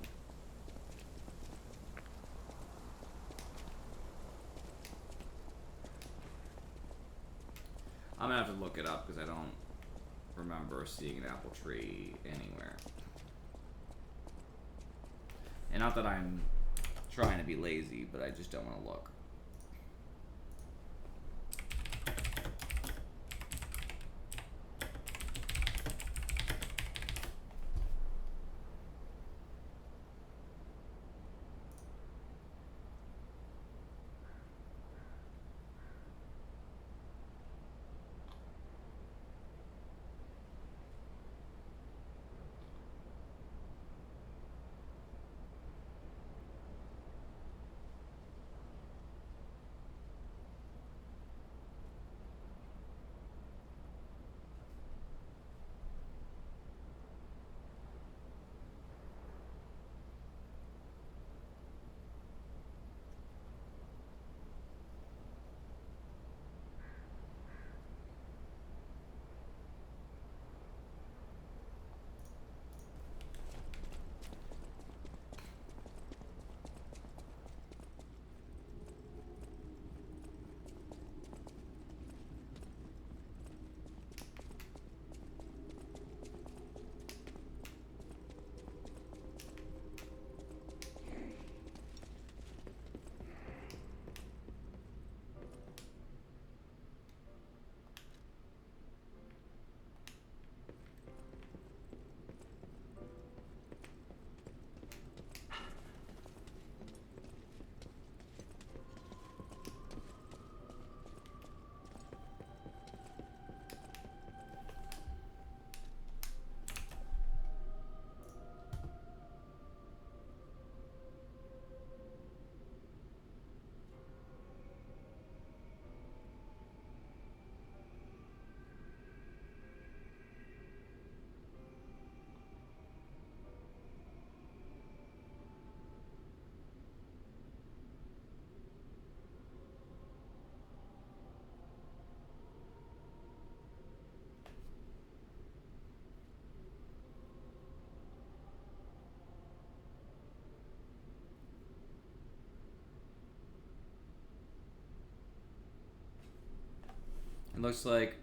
I'm gonna have to look it up because I don't remember seeing an apple tree anywhere. And not that I'm trying to be lazy, but I just don't want to look. It looks like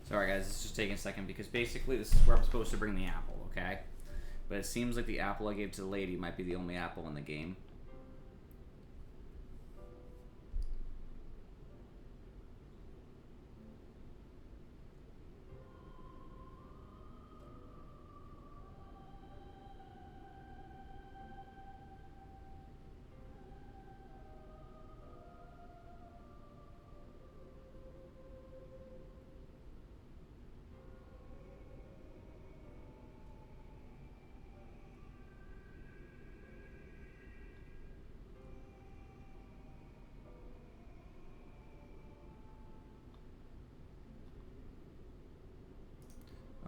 sorry guys, it's just taking a second because basically this is where I'm supposed to bring the apple, okay? But it seems like the apple I gave to the lady might be the only apple in the game.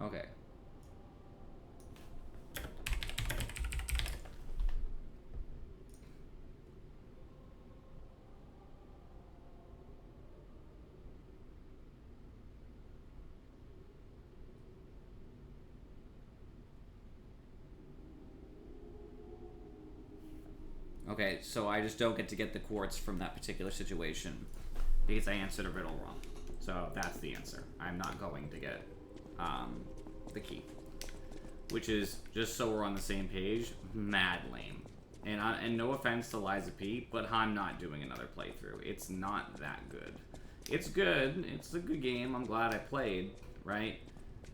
Okay. Okay, so I just don't get to get the quartz from that particular situation because I answered a riddle wrong. So that's the answer. I'm not going to get the key, which is, just so we're on the same page, mad lame. And no offense to Lies of P, but I'm not doing another playthrough. It's not that good. It's good. It's a good game. I'm glad I played, right?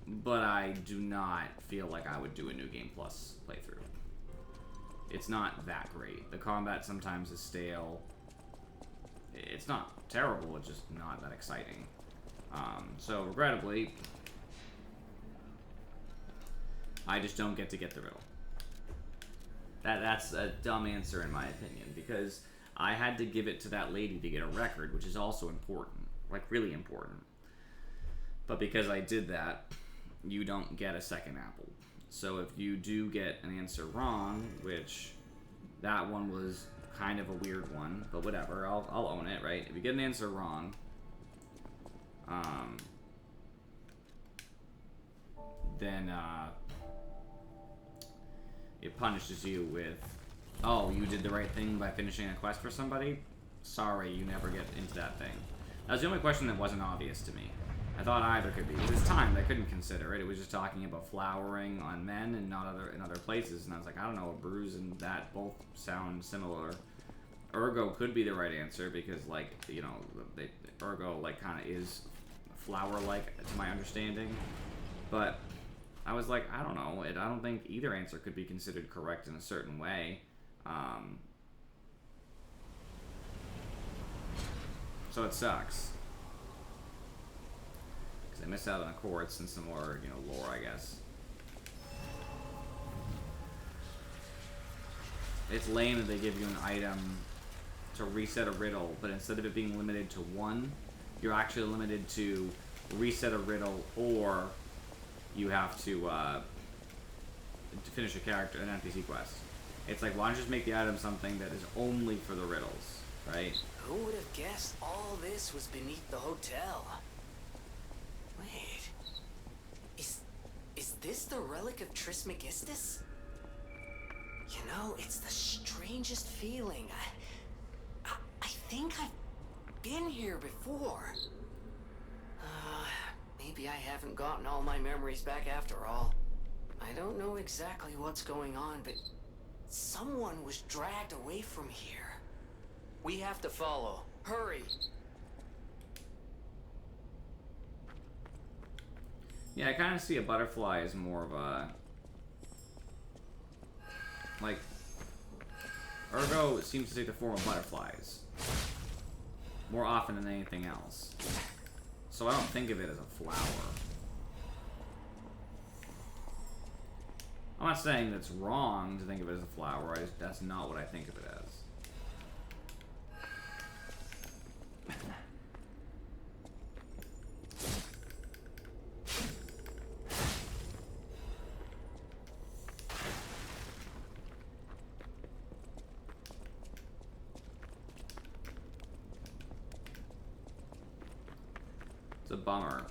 But I do not feel like I would do a New Game Plus playthrough. It's not that great. The combat sometimes is stale. It's not terrible, it's just not that exciting. So regrettably, I just don't get to get the riddle. That's a dumb answer in my opinion, because I had to give it to that lady to get a record, which is also important, like really important. But because I did that, you don't get a second apple. So if you do get an answer wrong, which that one was kind of a weird one, but whatever, I'll own it, right? If you get an answer wrong, then it punishes you with, oh, you did the right thing by finishing a quest for somebody? Sorry, you never get into that thing. That was the only question that wasn't obvious to me. I thought either could be. At this time, I couldn't consider it. It was just talking about flowering on men and not in other places. And I was like, I don't know, a bruise and that both sound similar. Ergo could be the right answer because, like, you know, Ergo, like, kind of is flower-like to my understanding. But I was like, I don't know. I don't think either answer could be considered correct in a certain way. So it sucks. I missed out on the quartz and some more, you know, lore, I guess. It's lame that they give you an item to reset a riddle, but instead of it being limited to one, you're actually limited to reset a riddle, or you have to finish an NPC quest. It's like, why don't you just make the item something that is only for the riddles, right? Who would have guessed all this was beneath the hotel? Wait, is this the relic of Trismegistus? You know, it's the strangest feeling. I think I've been here before. Maybe I haven't gotten all my memories back after all. I don't know exactly what's going on, but someone was dragged away from here. We have to follow. Hurry! Yeah, I kind of see a butterfly as more of a... like... Ergo seems to take the form of butterflies. More often than anything else. So I don't think of it as a flower. I'm not saying that's wrong to think of it as a flower. That's not what I think of it as. It's a bummer.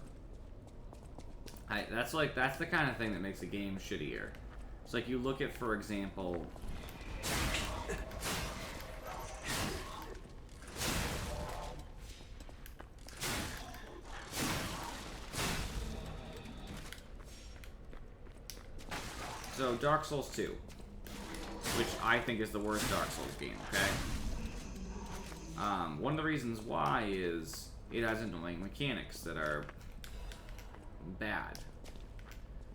That's the kind of thing that makes a game shittier. It's like you look at, for example, so Dark Souls 2, which I think is the worst Dark Souls game, okay? One of the reasons why is it has annoying mechanics that are bad.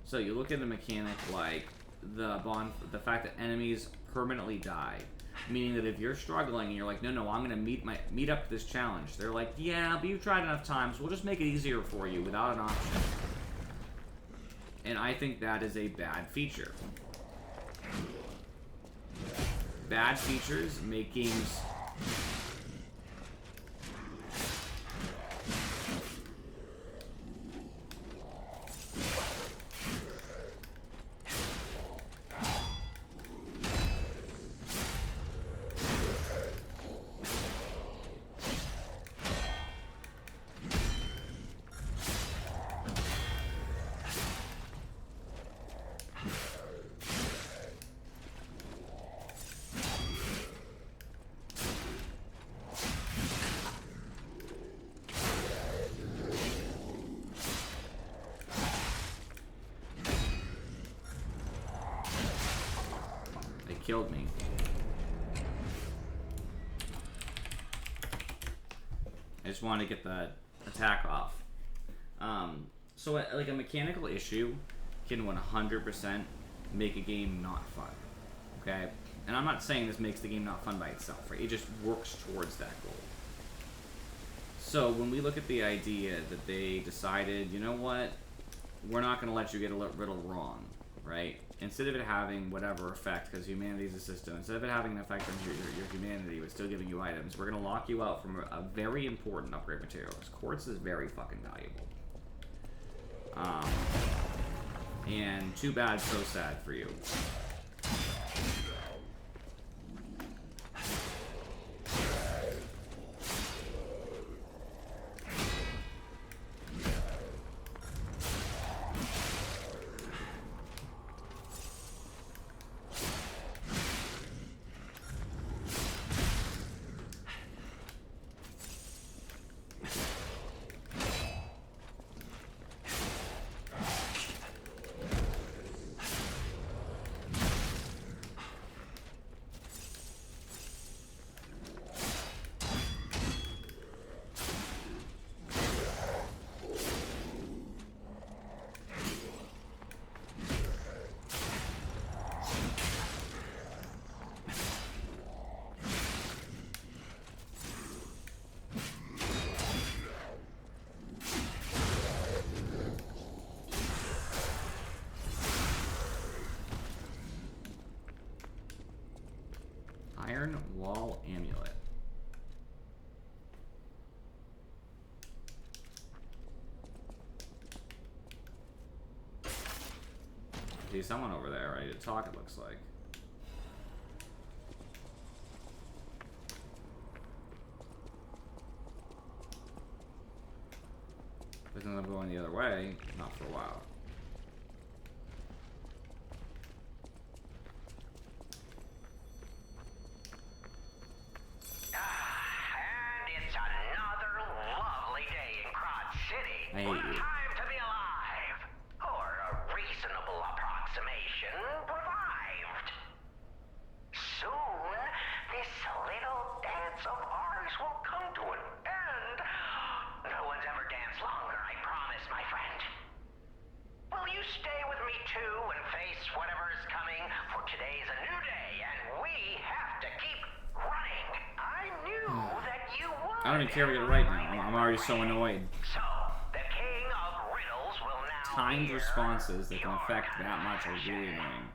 So you look at a mechanic like the fact that enemies permanently die, meaning that if you're struggling and you're like, no, I'm gonna meet up to this challenge. They're like, yeah, but you've tried enough times. We'll just make it easier for you without an option. And I think that is a bad feature. Bad features make games killed me. I just wanted to get the attack off. So like a mechanical issue can 100% make a game not fun. Okay? And I'm not saying this makes the game not fun by itself, right? It just works towards that goal. So when we look at the idea that they decided, you know what, we're not going to let you get a riddle wrong, right? Instead of it having whatever effect, because humanity is a system, instead of it having an effect on your humanity but still giving you items, we're going to lock you out from a very important upgrade material. Because quartz is very fucking valuable. And too bad, so sad for you. Iron Wall Amulet. See someone over there ready to talk, it looks like. But since I'm going the other way, not for a while. And it's another lovely day in Krat City. I hate you. Time to be alive. Or a reasonable approximation revived. Soon, this little dance of ours will come to an end. No one's ever danced longer, I promise, my friend. Will you stay with me too and face whatever is coming? For today's a new day, and we have to keep running. I knew that you would. I don't even care if we get it right now. I'm already so annoyed. So, the king of riddles will now Timed hear responses that can your affect that much are really annoying.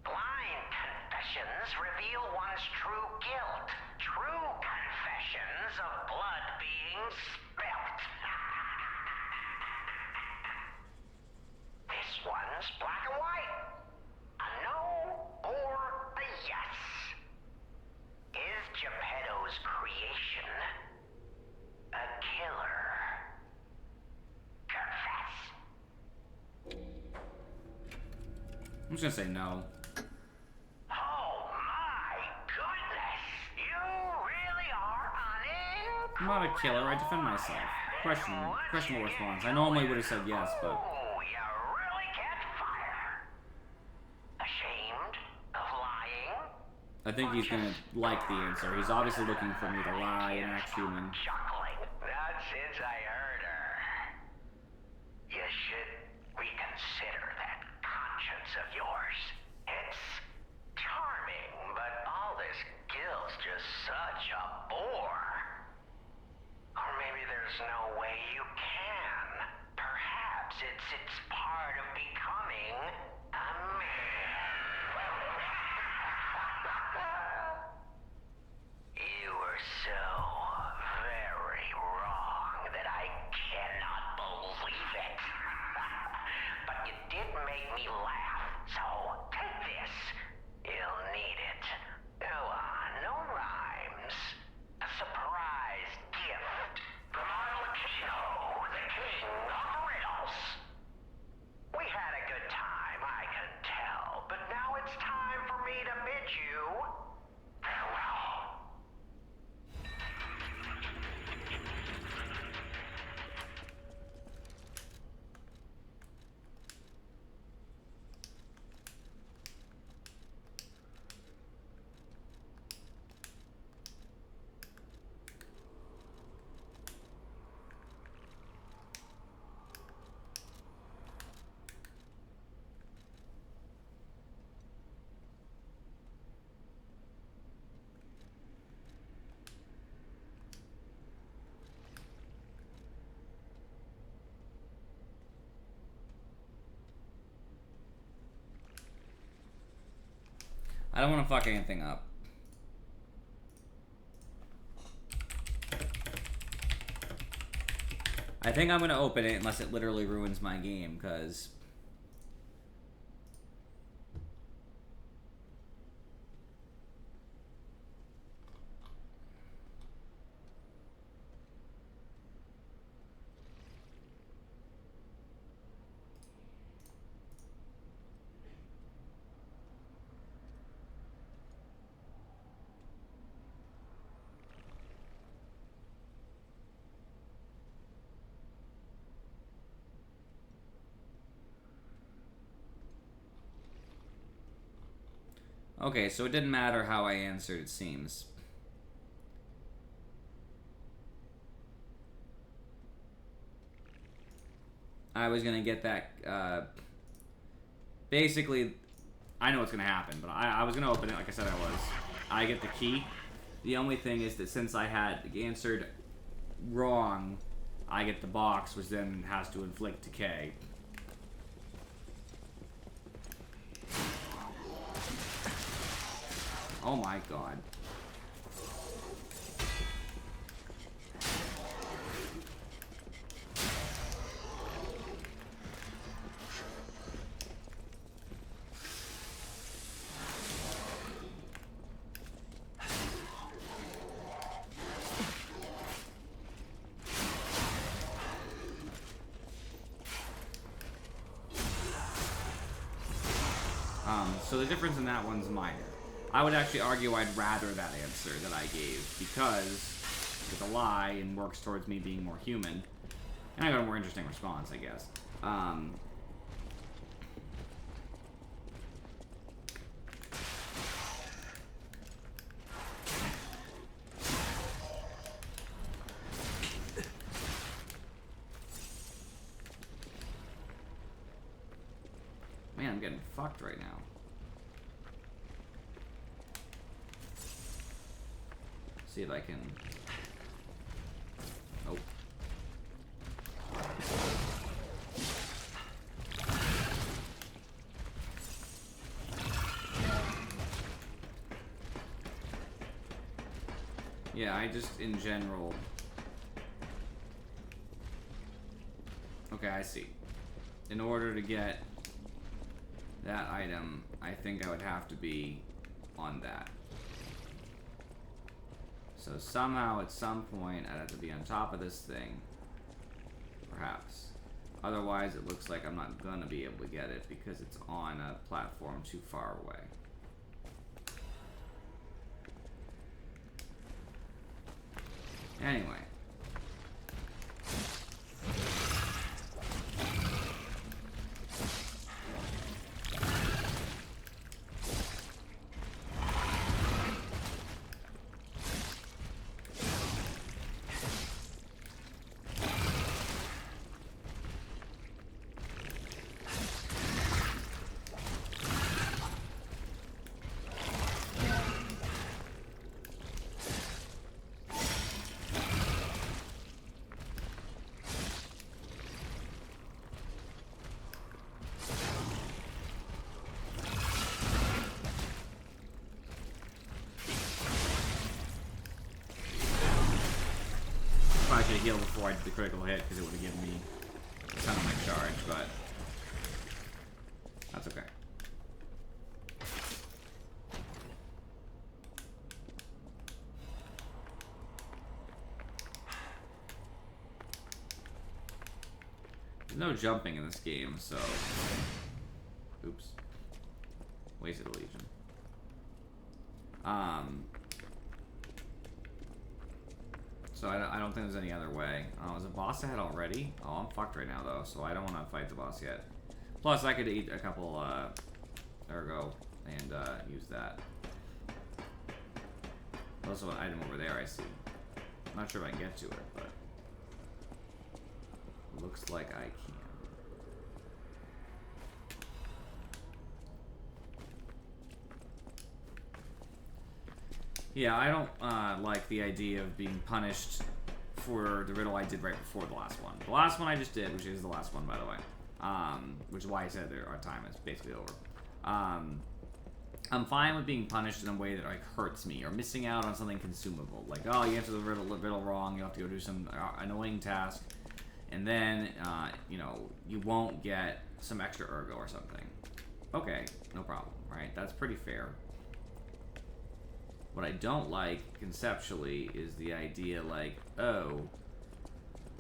Blind confessions reveal one's true guilt. True confessions of blood being spilt. This one's black and white. A no or a yes. Is Geppetto's creation a killer? Confess. I'm just gonna say no. Oh my goodness! You really are an I'm not a killer, I defend myself. Questionable response. I normally would have said yes, but Oh, you really can't fire. Ashamed of lying? I think he's gonna like the answer. He's obviously looking for me to lie and act human. Chuckling. Not since I heard her. You should reconsider that conscience of yours. It's charming, but all this guilt's just such a bore. Or maybe there's no way you can. Perhaps it's part of becoming a man. You were so very wrong that I cannot believe it. But you did make me laugh, so take this. You'll need it. Go on, no rhymes. A surprise gift from Arlecchino, the king of riddles. We had a good time, I can tell, but now it's time for me to bid you farewell. I don't want to fuck anything up. I think I'm gonna open it unless it literally ruins my game, because okay, so it didn't matter how I answered, it seems. I was gonna get that, basically, I know what's gonna happen, but I was gonna open it, like I said I was. I get the key. The only thing is that since I had answered wrong, I get the box, which then has to inflict decay. Oh my god. So the difference in that one's minor. I would actually argue I'd rather that answer that I gave, because it's a lie and works towards me being more human. And I got a more interesting response, I guess. Man, I'm getting fucked right now. See if I can... Oh. Yeah, I just, in general... Okay, I see. In order to get that item, I think I would have to be on that. So somehow, at some point, I'd have to be on top of this thing. Perhaps. Otherwise, it looks like I'm not gonna be able to get it because it's on a platform too far away. Anyway. I should have healed before I did the critical hit because it would have given me a ton of my charge, but that's okay. There's no jumping in this game, so... Oops. Wasted a Legion. So I don't think there's any other way. Oh, is the boss ahead already? Oh, I'm fucked right now, though, so I don't want to fight the boss yet. Plus, I could eat a couple, ergo, and, use that. Also, an item over there, I see. I'm not sure if I can get to it, but... looks like I can. Yeah, I don't like the idea of being punished for the riddle I did right before the last one. The last one I just did, which is the last one, by the way, which is why I said our time is basically over. I'm fine with being punished in a way that like hurts me or missing out on something consumable. Like, oh, you answered the riddle wrong, you have to go do some annoying task, and then you know, you won't get some extra ergo or something. Okay, no problem, right? That's pretty fair. What I don't like, conceptually, is the idea like, oh,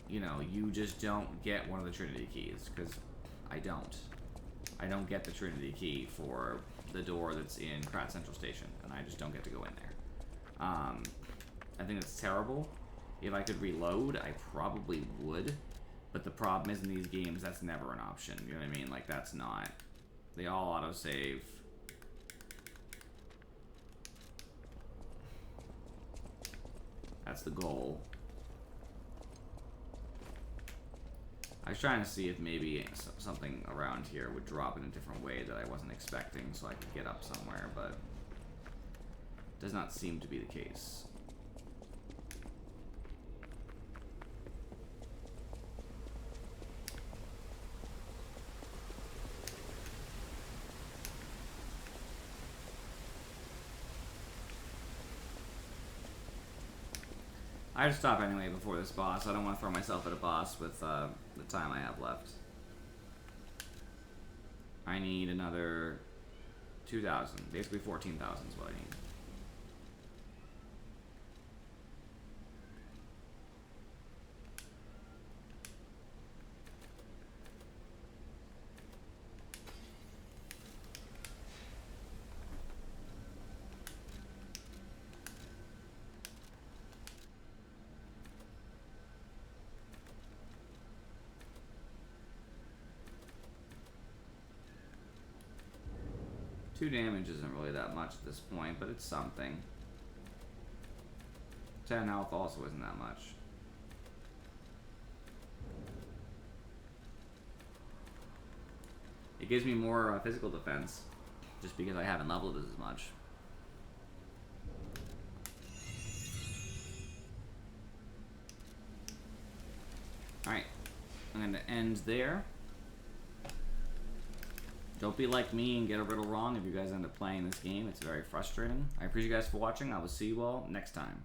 you know, you just don't get one of the Trinity keys, because I don't. I don't get the Trinity key for the door that's in Krat Central Station, and I just don't get to go in there. I think it's terrible. If I could reload, I probably would, but the problem is in these games, that's never an option, you know what I mean? Like, that's not... They all autosave. That's the goal. I was trying to see if maybe something around here would drop in a different way that I wasn't expecting so I could get up somewhere, but does not seem to be the case. I have to stop anyway before this boss. I don't want to throw myself at a boss with the time I have left. I need another 2,000. Basically 14,000 is what I need. Two damage isn't really that much at this point, but it's something. 10 health also isn't that much. It gives me more physical defense, just because I haven't leveled it as much. Alright, I'm going to end there. Don't be like me and get a riddle wrong if you guys end up playing this game. It's very frustrating. I appreciate you guys for watching. I will see you all next time.